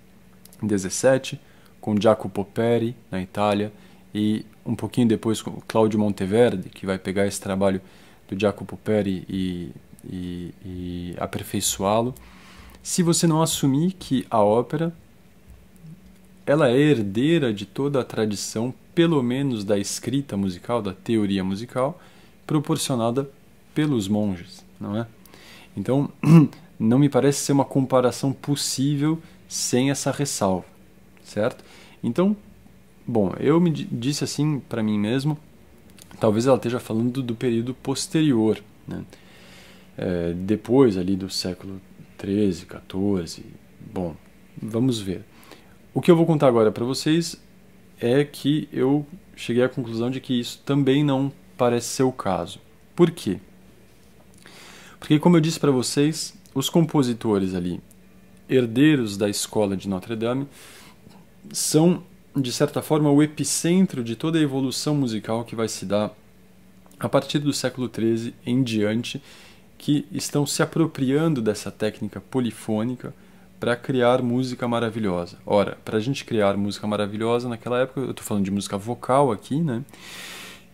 XVII, com Jacopo Peri, na Itália, e um pouquinho depois com Claudio Monteverdi, que vai pegar esse trabalho do Jacopo Peri e aperfeiçoá-lo. Se você não assumir que a ópera ela é herdeira de toda a tradição, pelo menos da escrita musical, da teoria musical, proporcionada pelos monges, não é? Então, não me parece ser uma comparação possível sem essa ressalva, certo? Então, bom, eu me disse assim para mim mesmo, talvez ela esteja falando do período posterior, né? Depois ali do século XIII, XIV, bom, vamos ver. O que eu vou contar agora para vocês é que eu cheguei à conclusão de que isso também não parece ser o caso. Por quê? Porque, como eu disse para vocês, os compositores ali, herdeiros da escola de Notre Dame, são, de certa forma, o epicentro de toda a evolução musical que vai se dar a partir do século XIII em diante, que estão se apropriando dessa técnica polifônica para criar música maravilhosa. Ora, para a gente criar música maravilhosa, naquela época, eu estou falando de música vocal aqui, né?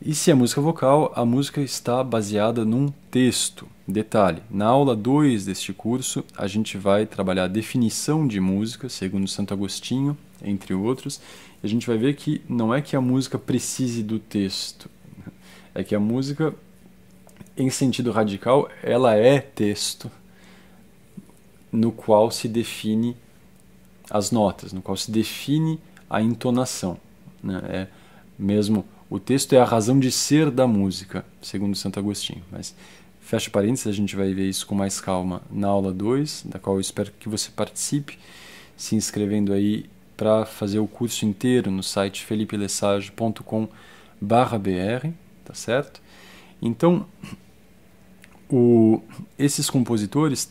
E se é música vocal, a música está baseada num texto. Detalhe, na aula 2 deste curso, a gente vai trabalhar a definição de música, segundo Santo Agostinho, entre outros, e a gente vai ver que não é que a música precise do texto, é que a música, em sentido radical, ela é texto, no qual se define as notas, no qual se define a entonação, né? Mesmo o texto é a razão de ser da música, segundo Santo Agostinho. Mas, fecha parênteses, a gente vai ver isso com mais calma na aula 2, da qual eu espero que você participe, se inscrevendo aí para fazer o curso inteiro no site felipelessage.com/br, tá certo? Então, esses compositores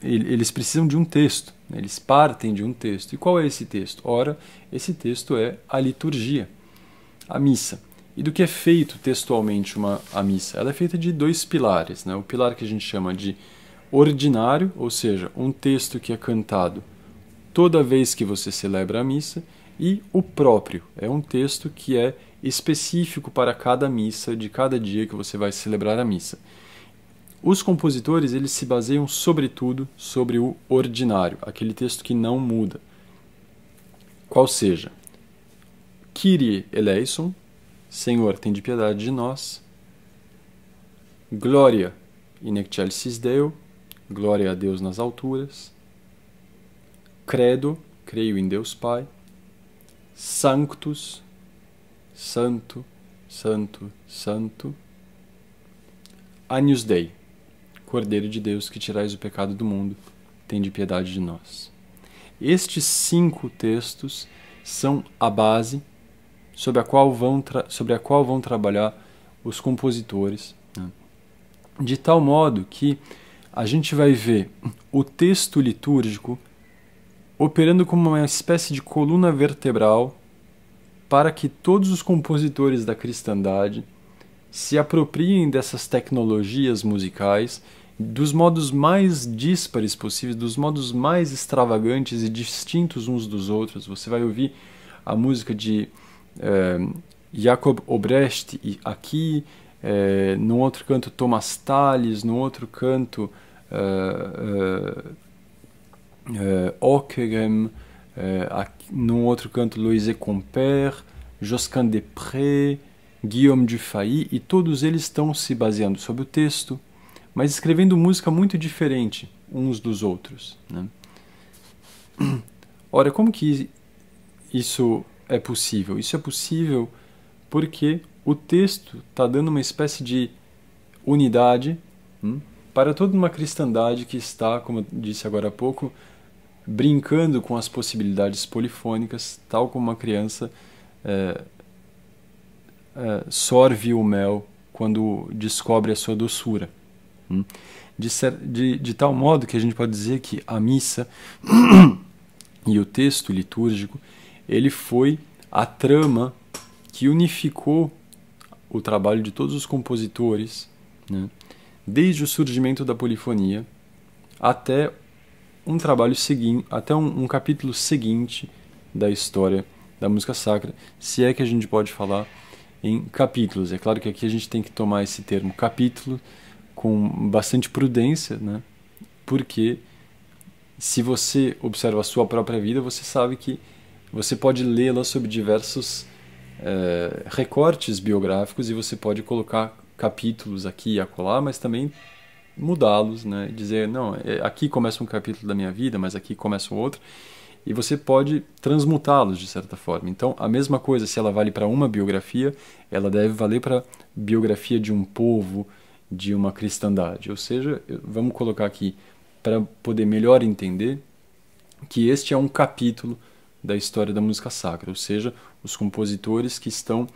eles precisam de um texto, né? Eles partem de um texto. E qual é esse texto? Ora, esse texto é a liturgia, a missa. E do que é feito textualmente a missa? Ela é feita de 2 pilares, né? O pilar que a gente chama de ordinário, ou seja, um texto que é cantado toda vez que você celebra a missa, e o próprio, é um texto que é específico para cada missa, de cada dia que você vai celebrar a missa. Os compositores, eles se baseiam sobretudo sobre o ordinário, aquele texto que não muda. Qual seja: Kyrie eleison, Senhor, tem de piedade de nós. Gloria in excelsis Deo, glória a Deus nas alturas. Credo, creio em Deus Pai. Sanctus, santo, santo, santo. Agnus Dei, Cordeiro de Deus, que tirais o pecado do mundo, tem de piedade de nós. Estes 5 textos são a base sobre a qual vão trabalhar os compositores, né? De tal modo que a gente vai ver o texto litúrgico operando como uma espécie de coluna vertebral para que todos os compositores da cristandade se apropriem dessas tecnologias musicais dos modos mais díspares possíveis, dos modos mais extravagantes e distintos uns dos outros. Você vai ouvir a música de Jacob Obrecht aqui, no outro canto Thomas Tallis, no outro canto Ockeghem, num outro canto Loïsé Compère, Josquin des Prés, Guillaume Dufay, e todos eles estão se baseando sobre o texto, mas escrevendo música muito diferente uns dos outros, né? Ora, como que isso é possível? Isso é possível porque o texto está dando uma espécie de unidade para toda uma cristandade que está, como eu disse agora há pouco, brincando com as possibilidades polifônicas, tal como uma criança sorve o mel quando descobre a sua doçura. De tal modo que a gente pode dizer que a missa e o texto litúrgico, ele foi a trama que unificou o trabalho de todos os compositores, né, desde o surgimento da polifonia até um trabalho seguinte, até um capítulo seguinte da história da música sacra, se é que a gente pode falar em capítulos. É claro que aqui a gente tem que tomar esse termo capítulo com bastante prudência, né? Porque se você observa a sua própria vida, você sabe que você pode lê-la sob diversos recortes biográficos e você pode colocar capítulos aqui e acolá, mas também mudá-los, né? Dizer, não, aqui começa um capítulo da minha vida, mas aqui começa o outro, e você pode transmutá-los de certa forma. Então, a mesma coisa, se ela vale para uma biografia, ela deve valer para a biografia de um povo, de uma cristandade. Ou seja, vamos colocar aqui, para poder melhor entender, que este é um capítulo da história da música sacra, ou seja, os compositores que estão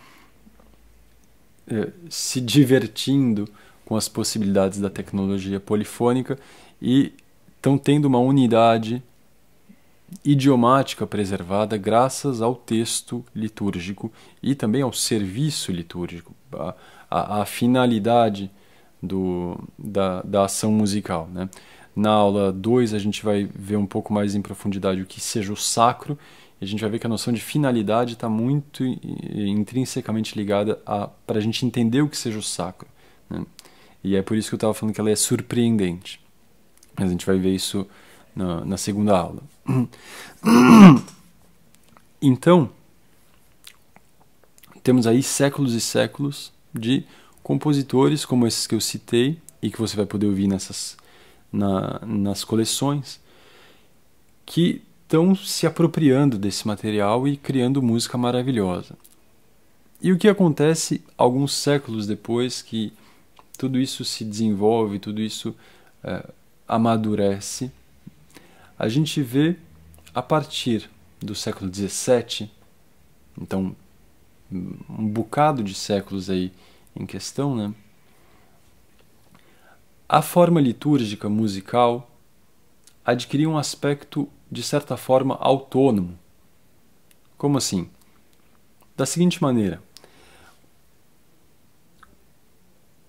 se divertindo com as possibilidades da tecnologia polifônica e estão tendo uma unidade idiomática preservada graças ao texto litúrgico e também ao serviço litúrgico, a finalidade da ação musical, né? Na aula 2 a gente vai ver um pouco mais em profundidade o que seja o sacro, e a gente vai ver que a noção de finalidade está muito intrinsecamente ligada para a gente entender o que seja o sacro, né? E é por isso que eu estava falando que ela é surpreendente. A gente vai ver isso na segunda aula. Então, temos aí séculos e séculos de compositores como esses que eu citei e que você vai poder ouvir nas coleções, que estão se apropriando desse material e criando música maravilhosa. E o que acontece alguns séculos depois que tudo isso se desenvolve, tudo isso amadurece, a gente vê a partir do século XVII, então um bocado de séculos aí em questão, né? A forma litúrgica musical adquiriu um aspecto, de certa forma, autônomo. Como assim? Da seguinte maneira: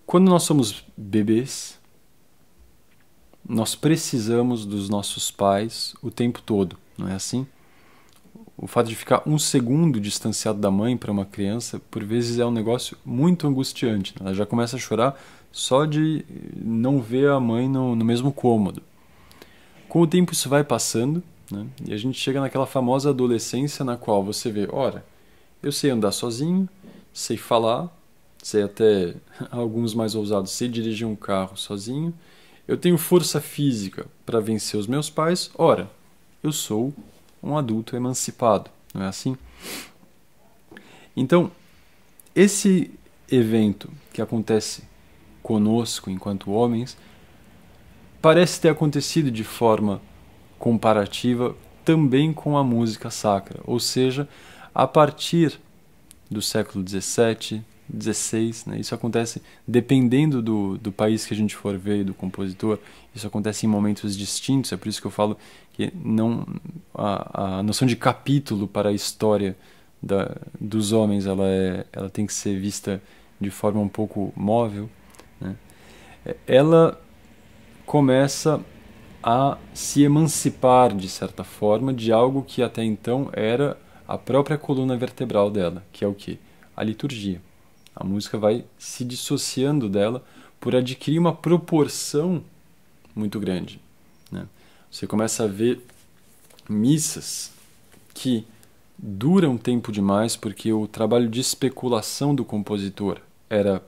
quando nós somos bebês, nós precisamos dos nossos pais o tempo todo, não é assim? O fato de ficar um segundo distanciado da mãe para uma criança, por vezes é um negócio muito angustiante. Ela já começa a chorar só de não ver a mãe no mesmo cômodo. Com o tempo isso vai passando, né? E a gente chega naquela famosa adolescência na qual você vê, ora, eu sei andar sozinho, sei falar, sei até, alguns mais ousados, sei dirigir um carro sozinho, eu tenho força física para vencer os meus pais, ora, eu sou um adulto emancipado, não é assim? Então, esse evento que acontece conosco enquanto homens parece ter acontecido de forma comparativa também com a música sacra, ou seja, a partir do século XVII, XVI, né, isso acontece dependendo do país que a gente for ver e do compositor, isso acontece em momentos distintos, é por isso que eu falo que a noção de capítulo para a história dos homens ela tem que ser vista de forma um pouco móvel, né? Ela começa a se emancipar, de certa forma, de algo que até então era a própria coluna vertebral dela, que é o quê? A liturgia. A música vai se dissociando dela por adquirir uma proporção muito grande, né? Você começa a ver missas que dura um tempo demais porque o trabalho de especulação do compositor era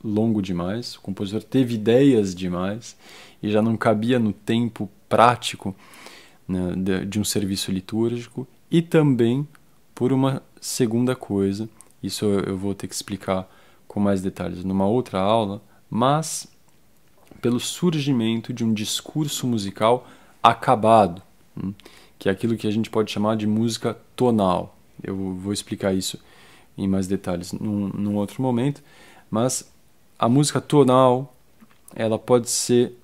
longo demais, o compositor teve ideias demais e já não cabia no tempo prático, né, de um serviço litúrgico, e também por uma segunda coisa, isso eu vou ter que explicar com mais detalhes numa outra aula, mas pelo surgimento de um discurso musical acabado, que é aquilo que a gente pode chamar de música tonal. Eu vou explicar isso em mais detalhes num outro momento, mas a música tonal, ela pode ser,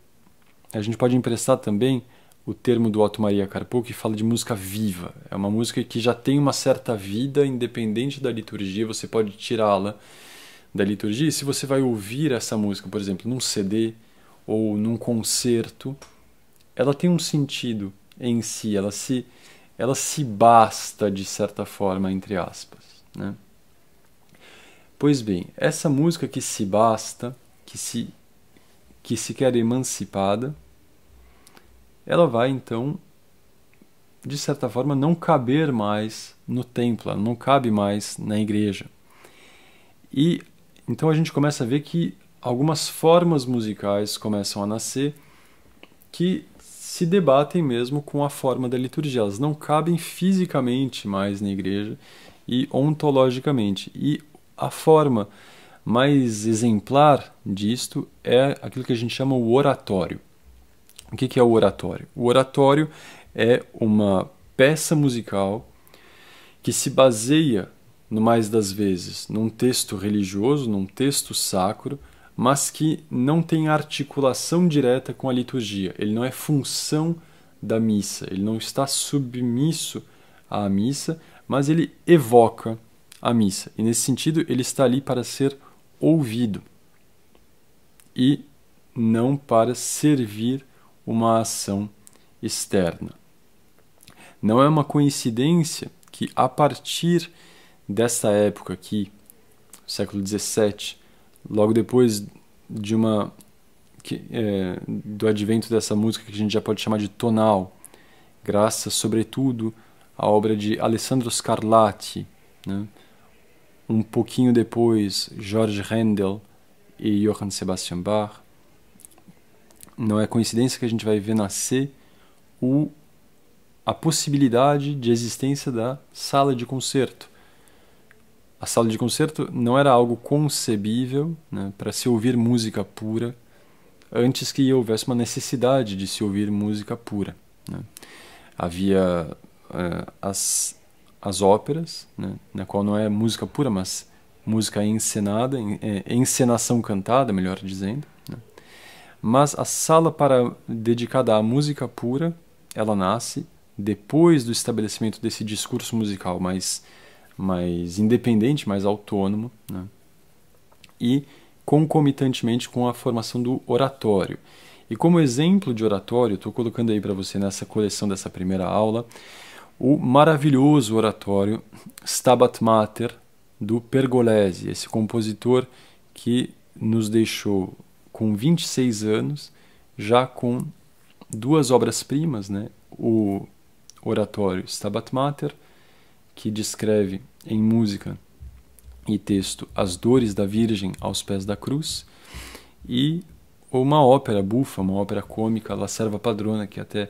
a gente pode emprestar também o termo do Otto Maria Carpo, que fala de música viva. É uma música que já tem uma certa vida, independente da liturgia, você pode tirá-la da liturgia, e se você vai ouvir essa música, por exemplo, num CD ou num concerto, ela tem um sentido em si, ela se basta de certa forma, entre aspas, né? Pois bem, essa música que se basta, que se quer emancipada, ela vai então, de certa forma, não caber mais no templo, ela não cabe mais na igreja. E então a gente começa a ver que algumas formas musicais começam a nascer que se debatem mesmo com a forma da liturgia. Elas não cabem fisicamente mais na igreja e ontologicamente. E a forma mais exemplar disto é aquilo que a gente chama o oratório. O que é o oratório? O oratório é uma peça musical que se baseia, no mais das vezes, num texto religioso, num texto sacro, mas que não tem articulação direta com a liturgia. Ele não é função da missa, ele não está submisso à missa, mas ele evoca a missa. E nesse sentido, ele está ali para ser ouvido e não para servir uma ação externa. Não é uma coincidência que a partir dessa época aqui, século XVII, logo depois de do advento dessa música que a gente já pode chamar de tonal, graças sobretudo à obra de Alessandro Scarlatti, né? Um pouquinho depois George Handel e Johann Sebastian Bach, não é coincidência que a gente vai ver nascer a possibilidade de existência da sala de concerto. A sala de concerto não era algo concebível, né, para se ouvir música pura, antes que houvesse uma necessidade de se ouvir música pura, né. Havia as óperas, né, na qual não é música pura, mas música encenada, encenação cantada, melhor dizendo, né. Mas a sala dedicada à música pura, ela nasce depois do estabelecimento desse discurso musical mais independente, mais autônomo, né? E concomitantemente com a formação do oratório. E como exemplo de oratório, estou colocando aí para você nessa coleção dessa primeira aula, o maravilhoso oratório Stabat Mater, do Pergolesi, esse compositor que nos deixou com 26 anos, já com duas obras-primas, né? O oratório Stabat Mater, que descreve em música e texto as dores da Virgem aos pés da cruz, e uma ópera bufa, uma ópera cômica, La Serva Padrona, que é até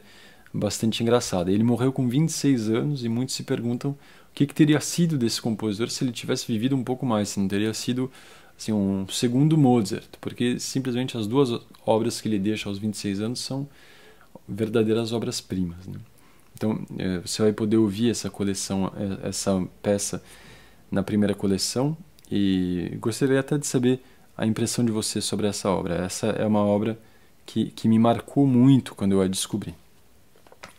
bastante engraçada. Ele morreu com 26 anos e muitos se perguntam o que teria sido desse compositor se ele tivesse vivido um pouco mais, se não teria sido assim, um segundo Mozart, porque simplesmente as duas obras que ele deixa aos 26 anos são verdadeiras obras-primas, né? Então, você vai poder ouvir essa coleção, essa peça na primeira coleção, e gostaria até de saber a impressão de você sobre essa obra. Essa é uma obra que me marcou muito quando eu a descobri.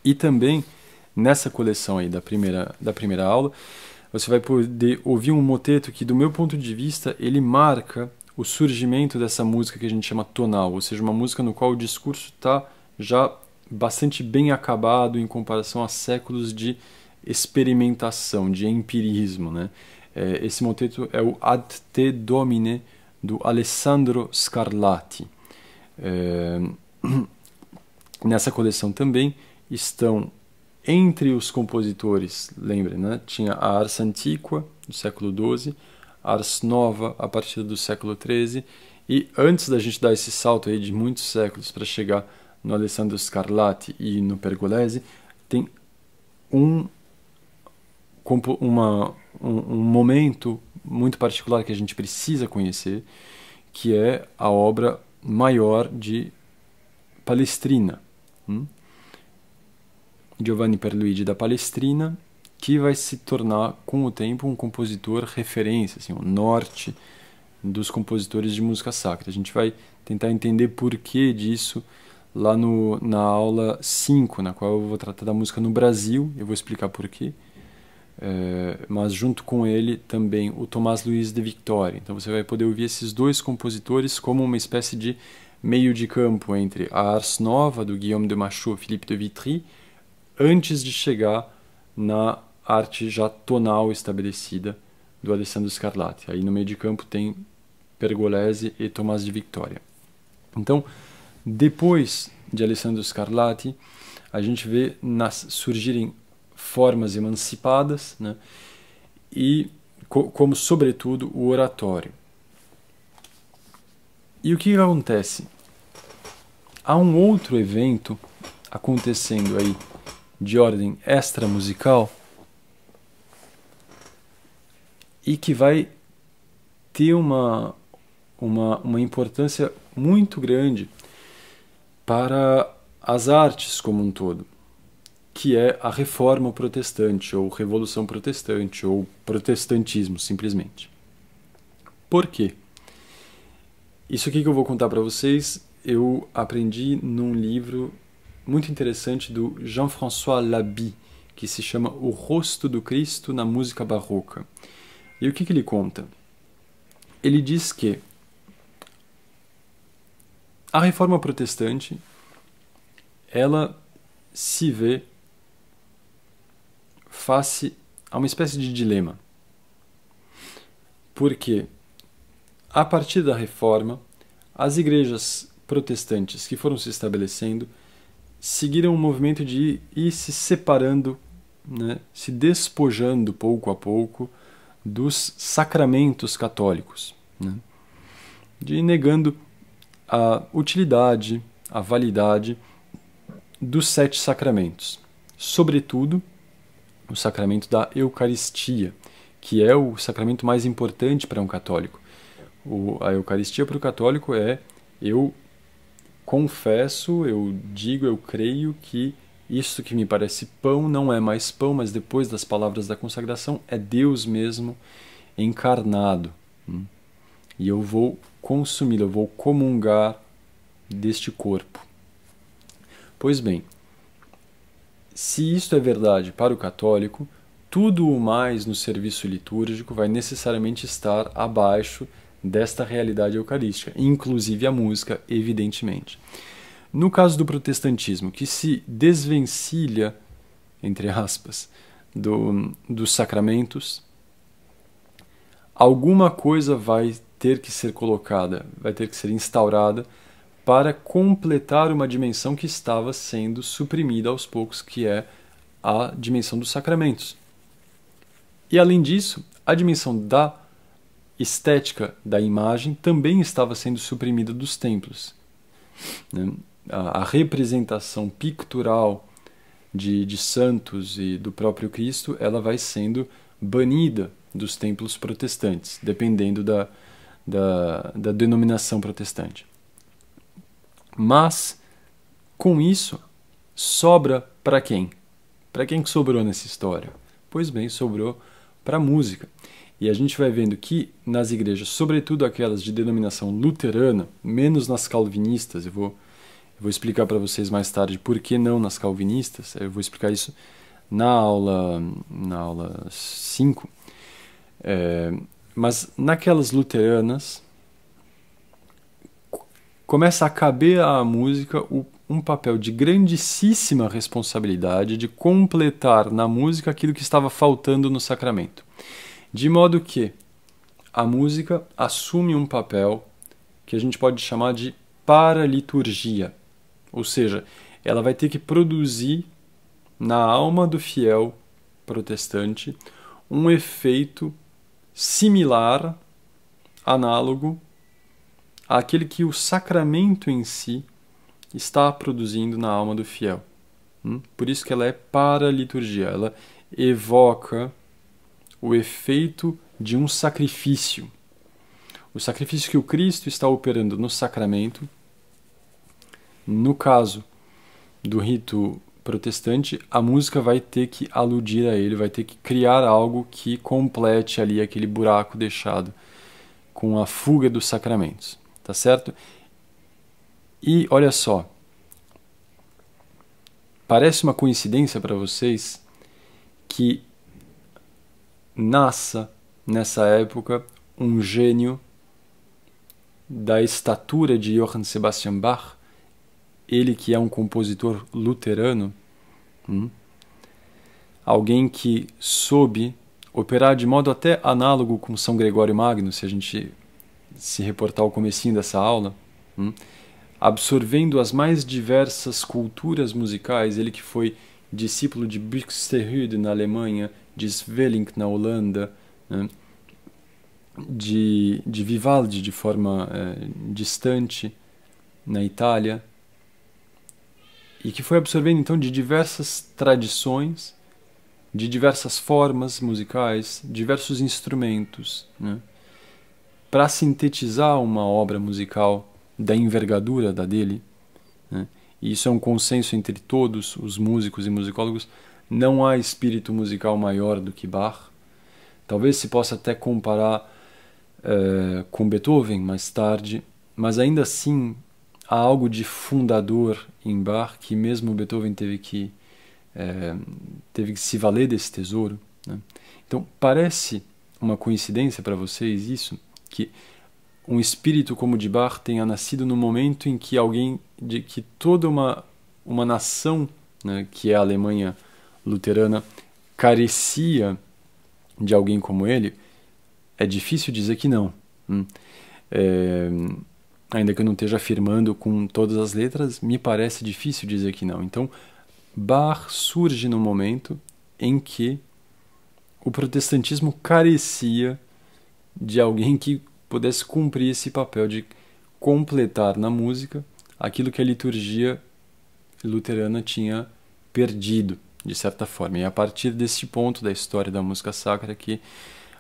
E também, nessa coleção aí da primeira aula, você vai poder ouvir um moteto que, do meu ponto de vista, ele marca o surgimento dessa música que a gente chama tonal, ou seja, uma música no qual o discurso está já bastante bem acabado em comparação a séculos de experimentação, de empirismo, né? Esse moteto é o Ad te Domine, do Alessandro Scarlatti. Nessa coleção também estão entre os compositores, lembrem, né? Tinha a Ars Antiqua, do século XII, a Ars Nova, a partir do século XIII, e antes da gente dar esse salto aí de muitos séculos para chegar no Alessandro Scarlatti e no Pergolesi, tem um momento muito particular que a gente precisa conhecer, que é a obra maior de Palestrina, Giovanni Pierluigi da Palestrina, que vai se tornar com o tempo um compositor referência, assim, o norte dos compositores de música sacra. A gente vai tentar entender por que disso lá na aula 5, na qual eu vou tratar da música no Brasil, eu vou explicar por quê. Mas junto com ele também o Tomás Luiz de Victoria. Então você vai poder ouvir esses dois compositores como uma espécie de meio de campo entre a Ars Nova do Guillaume de Machaut, Philippe de Vitry, antes de chegar na arte já tonal estabelecida do Alessandro Scarlatti. Aí no meio de campo tem Pergolesi e Tomás de Victoria. Então, depois de Alessandro Scarlatti, a gente vê surgirem formas emancipadas, né? E como sobretudo o oratório. E o que acontece? Há um outro evento acontecendo aí de ordem extramusical e que vai ter uma importância muito grande para as artes como um todo, que é a Reforma Protestante, ou Revolução Protestante, ou Protestantismo, simplesmente. Por quê? Isso aqui que eu vou contar para vocês, eu aprendi num livro muito interessante do Jean-François Laby, que se chama O Rosto do Cristo na Música Barroca. E o que ele conta? Ele diz que a Reforma Protestante, ela se vê face a uma espécie de dilema. Porque, a partir da Reforma, as igrejas protestantes que foram se estabelecendo seguiram um movimento de ir se separando, né, se despojando pouco a pouco dos sacramentos católicos, né, de ir negando a utilidade, a validade dos 7 sacramentos, sobretudo o sacramento da Eucaristia, que é o sacramento mais importante para um católico. A Eucaristia para o católico é: eu confesso, eu digo, eu creio que isso que me parece pão não é mais pão, mas depois das palavras da consagração é Deus mesmo encarnado. E eu vou consumir, eu vou comungar deste corpo. Pois bem, se isto é verdade para o católico, tudo o mais no serviço litúrgico vai necessariamente estar abaixo desta realidade eucarística, inclusive a música, evidentemente. No caso do protestantismo, que se desvencilha, entre aspas, dos sacramentos, alguma coisa vai ter que ser colocada, vai ter que ser instaurada para completar uma dimensão que estava sendo suprimida aos poucos, que é a dimensão dos sacramentos. E além disso, a dimensão da estética da imagem também estava sendo suprimida dos templos, né? A representação pictural de santos e do próprio Cristo, ela vai sendo banida dos templos protestantes, dependendo da denominação protestante. Mas, com isso, sobra para quem? Para quem que sobrou nessa história? Pois bem, sobrou para a música. E a gente vai vendo que nas igrejas, sobretudo aquelas de denominação luterana, menos nas calvinistas, eu vou explicar para vocês mais tarde por que não nas calvinistas, eu vou explicar isso na aula 5, mas naquelas luteranas começa a caber à música um papel de grandíssima responsabilidade de completar na música aquilo que estava faltando no sacramento. De modo que a música assume um papel que a gente pode chamar de paraliturgia. Ou seja, ela vai ter que produzir na alma do fiel protestante um efeito similar, análogo àquele que o sacramento em si está produzindo na alma do fiel. Por isso que ela é paraliturgia, ela evoca o efeito de um sacrifício. O sacrifício que o Cristo está operando no sacramento, no caso do rito protestante, a música vai ter que aludir a ele, vai ter que criar algo que complete ali aquele buraco deixado com a fuga dos sacramentos, tá certo? E olha só, parece uma coincidência para vocês que nasça nessa época um gênio da estatura de Johann Sebastian Bach, ele que é um compositor luterano, alguém que soube operar de modo até análogo com São Gregório Magno, se a gente se reportar ao comecinho dessa aula, absorvendo as mais diversas culturas musicais, ele que foi discípulo de Buxtehude na Alemanha, de Sweelinck na Holanda, de Vivaldi de forma distante na Itália, e que foi absorvendo então de diversas tradições, de diversas formas musicais, diversos instrumentos, para sintetizar uma obra musical da envergadura da dele, e isso é um consenso entre todos os músicos e musicólogos. Não há espírito musical maior do que Bach. Talvez se possa até comparar com Beethoven mais tarde, mas ainda assim há algo de fundador em Bach, que mesmo Beethoven teve que se valer desse tesouro. Então parece uma coincidência para vocês isso, que um espírito como o de Bach tenha nascido no momento em que que toda uma nação, que é a Alemanha luterana, carecia de alguém como ele. É difícil dizer que não. Ainda que eu não esteja afirmando com todas as letras, me parece difícil dizer que não. Então, Bach surge no momento em que o protestantismo carecia de alguém que pudesse cumprir esse papel de completar na música aquilo que a liturgia luterana tinha perdido, de certa forma. E é a partir desse ponto da história da música sacra que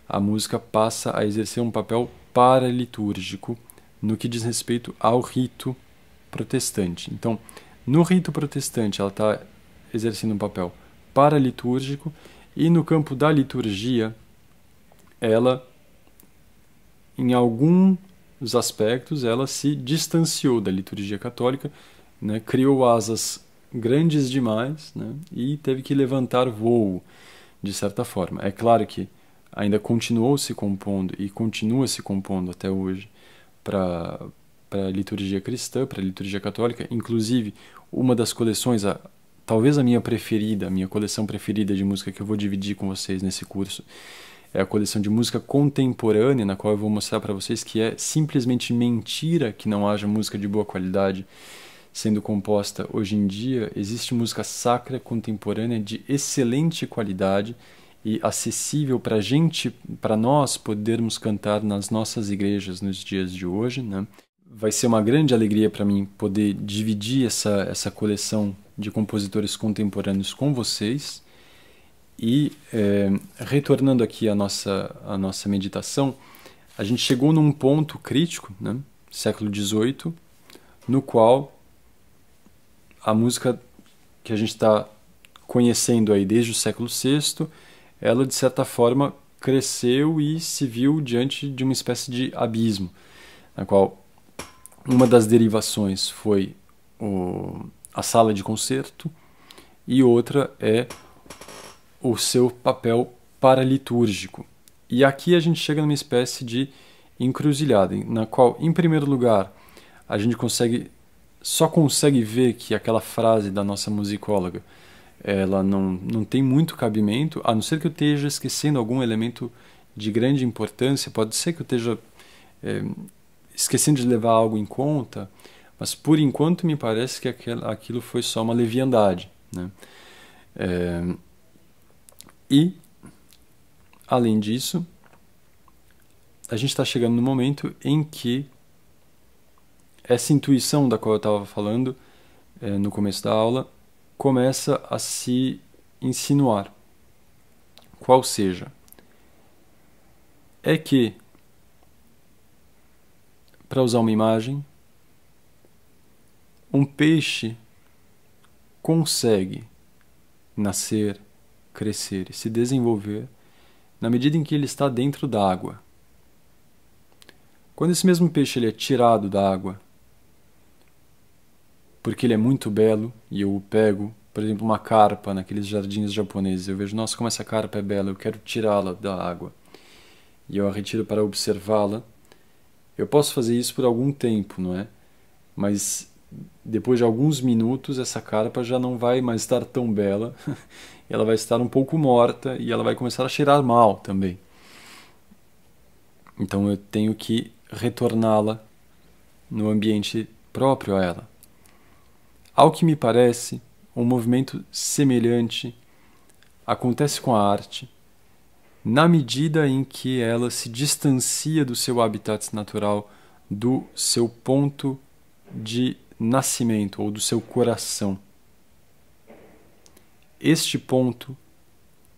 a música passa a exercer um papel paralitúrgico no que diz respeito ao rito protestante. Então, no rito protestante, ela está exercendo um papel paralitúrgico, e no campo da liturgia, ela, em alguns aspectos, ela se distanciou da liturgia católica, criou asas grandes demais, e teve que levantar voo, de certa forma. É claro que ainda continuou se compondo e continua se compondo até hoje para a liturgia cristã, para a liturgia católica. Inclusive, uma das coleções, talvez a minha preferida, a minha coleção preferida de música que eu vou dividir com vocês nesse curso, é a coleção de música contemporânea, na qual eu vou mostrar para vocês que é simplesmente mentira que não haja música de boa qualidade sendo composta hoje em dia. Existe música sacra contemporânea de excelente qualidade e acessível para para nós podermos cantar nas nossas igrejas nos dias de hoje, Vai ser uma grande alegria para mim poder dividir essa coleção de compositores contemporâneos com vocês. E retornando aqui à nossa meditação, a gente chegou num ponto crítico, século XVIII, no qual a música que a gente está conhecendo aí desde o século VI, ela de certa forma cresceu e se viu diante de uma espécie de abismo, na qual uma das derivações foi a sala de concerto e outra é o seu papel paralitúrgico. E aqui a gente chega numa espécie de encruzilhada, na qual, em primeiro lugar, a gente só consegue ver que aquela frase da nossa musicóloga, ela não tem muito cabimento, a não ser que eu esteja esquecendo algum elemento de grande importância. Pode ser que eu esteja esquecendo de levar algo em conta, mas por enquanto me parece que aquilo foi só uma leviandade, E, além disso, a gente está chegando no momento em que essa intuição da qual eu estava falando no começo da aula começa a se insinuar. Qual seja, é que, para usar uma imagem, um peixe consegue nascer, crescer e se desenvolver na medida em que ele está dentro da água. Quando esse mesmo peixe ele é tirado da água, porque ele é muito belo, e eu o pego, por exemplo, uma carpa naqueles jardins japoneses, eu vejo, nossa, como essa carpa é bela, eu quero tirá-la da água, e eu a retiro para observá-la. Eu posso fazer isso por algum tempo, não é? Mas depois de alguns minutos, essa carpa já não vai mais estar tão bela, ela vai estar um pouco morta e ela vai começar a cheirar mal também. Então eu tenho que retorná-la no ambiente próprio a ela. Ao que me parece, um movimento semelhante acontece com a arte, na medida em que ela se distancia do seu habitat natural, do seu ponto de nascimento ou do seu coração. Este ponto,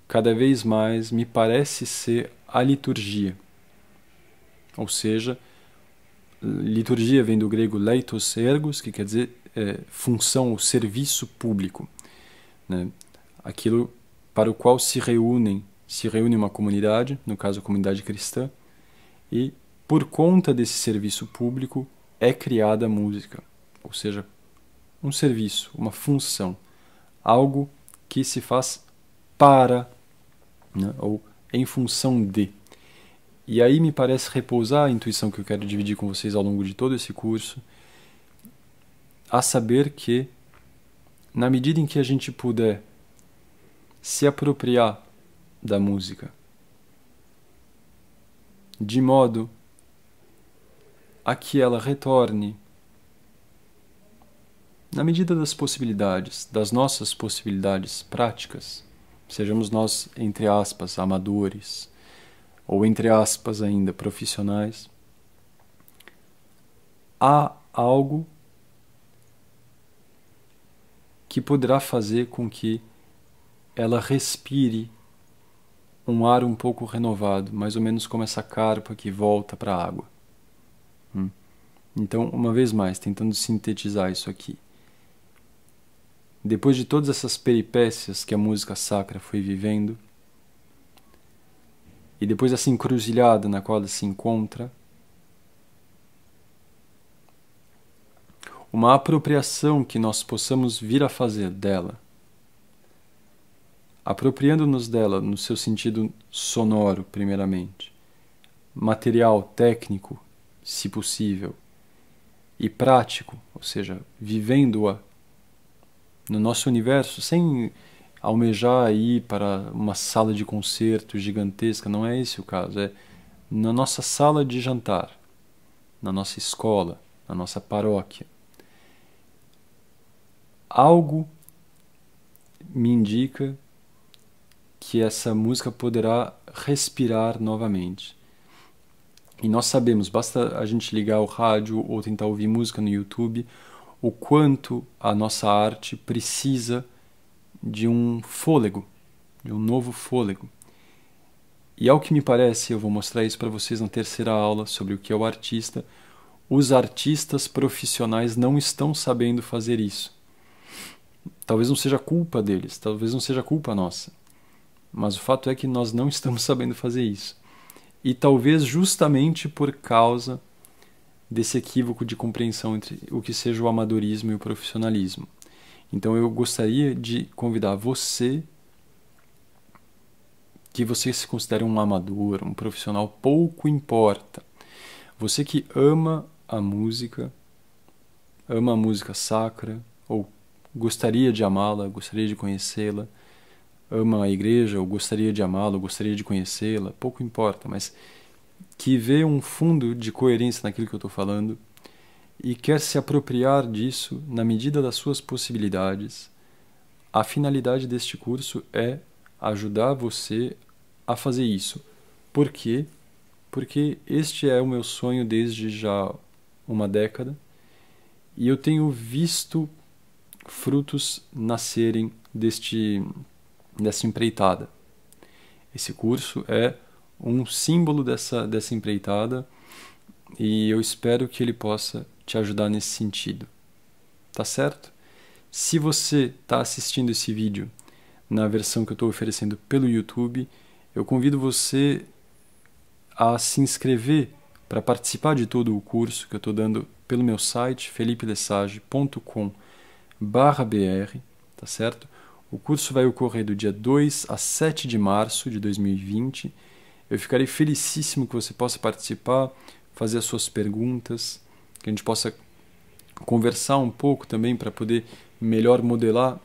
cada vez mais, me parece ser a liturgia. Ou seja, liturgia vem do grego leitos ergos, que quer dizer função ou serviço público, né? Aquilo para o qual se reúne uma comunidade, no caso a comunidade cristã, e por conta desse serviço público é criada a música, ou seja, um serviço, uma função, algo que se faz para, né, ou em função de. E aí me parece repousar a intuição que eu quero dividir com vocês ao longo de todo esse curso, a saber que, na medida em que a gente puder se apropriar da música, de modo a que ela retorne, na medida das possibilidades, das nossas possibilidades práticas, sejamos nós, entre aspas, amadores, ou entre aspas ainda, profissionais, há algo que poderá fazer com que ela respire um ar um pouco renovado, mais ou menos como essa carpa que volta para a água. Então, uma vez mais, tentando sintetizar isso aqui. Depois de todas essas peripécias que a música sacra foi vivendo, e depois dessa encruzilhada na qual ela se encontra, uma apropriação que nós possamos vir a fazer dela, apropriando-nos dela no seu sentido sonoro, primeiramente, material, técnico, se possível, e prático, ou seja, vivendo-a no nosso universo, sem almejar ir para uma sala de concerto gigantesca, não é esse o caso, é na nossa sala de jantar, na nossa escola, na nossa paróquia. Algo me indica que essa música poderá respirar novamente. E nós sabemos, basta a gente ligar o rádio ou tentar ouvir música no YouTube, o quanto a nossa arte precisa de um fôlego, de um novo fôlego. E ao que me parece, eu vou mostrar isso para vocês na terceira aula sobre o que é o artista, os artistas profissionais não estão sabendo fazer isso. Talvez não seja culpa deles, talvez não seja culpa nossa, mas o fato é que nós não estamos sabendo fazer isso. E talvez justamente por causa desse equívoco de compreensão entre o que seja o amadorismo e o profissionalismo. Então eu gostaria de convidar você, que você se considere um amador, um profissional, pouco importa. Você que ama a música sacra, ou gostaria de amá-la, gostaria de conhecê-la, ama a igreja, ou gostaria de amá-la, ou gostaria de conhecê-la, pouco importa, mas que vê um fundo de coerência naquilo que eu estou falando e quer se apropriar disso na medida das suas possibilidades, A finalidade deste curso é ajudar você a fazer isso. Por quê? Porque este é o meu sonho desde já uma década e eu tenho visto frutos nascerem dessa empreitada. Esse curso é um símbolo dessa empreitada e eu espero que ele possa te ajudar nesse sentido. Tá certo? Se você está assistindo esse vídeo na versão que eu estou oferecendo pelo YouTube, eu convido você a se inscrever para participar de todo o curso que eu estou dando pelo meu site felipelessage.com/br, tá certo? O curso vai ocorrer do dia 2 a 7 de março de 2020. Eu ficarei felicíssimo que você possa participar, fazer as suas perguntas, que a gente possa conversar um pouco também para poder melhor modelar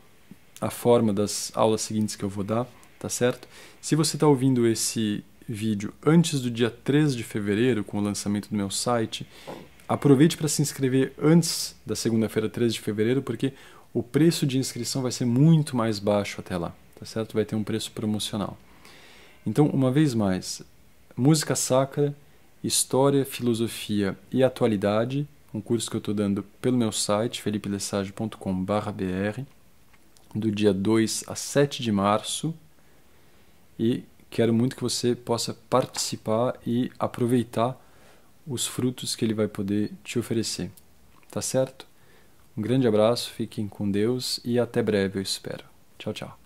a forma das aulas seguintes que eu vou dar, tá certo? Se você está ouvindo esse vídeo antes do dia 3 de fevereiro, com o lançamento do meu site, aproveite para se inscrever antes da segunda-feira, 3 de fevereiro, porque o preço de inscrição vai ser muito mais baixo até lá, tá certo? Vai ter um preço promocional. Então, uma vez mais, música sacra, história, filosofia e atualidade, um curso que eu estou dando pelo meu site, felipelessage.com/br, do dia 2 a 7 de março, e quero muito que você possa participar e aproveitar os frutos que ele vai poder te oferecer. Tá certo? Um grande abraço, fiquem com Deus e até breve, eu espero. Tchau, tchau.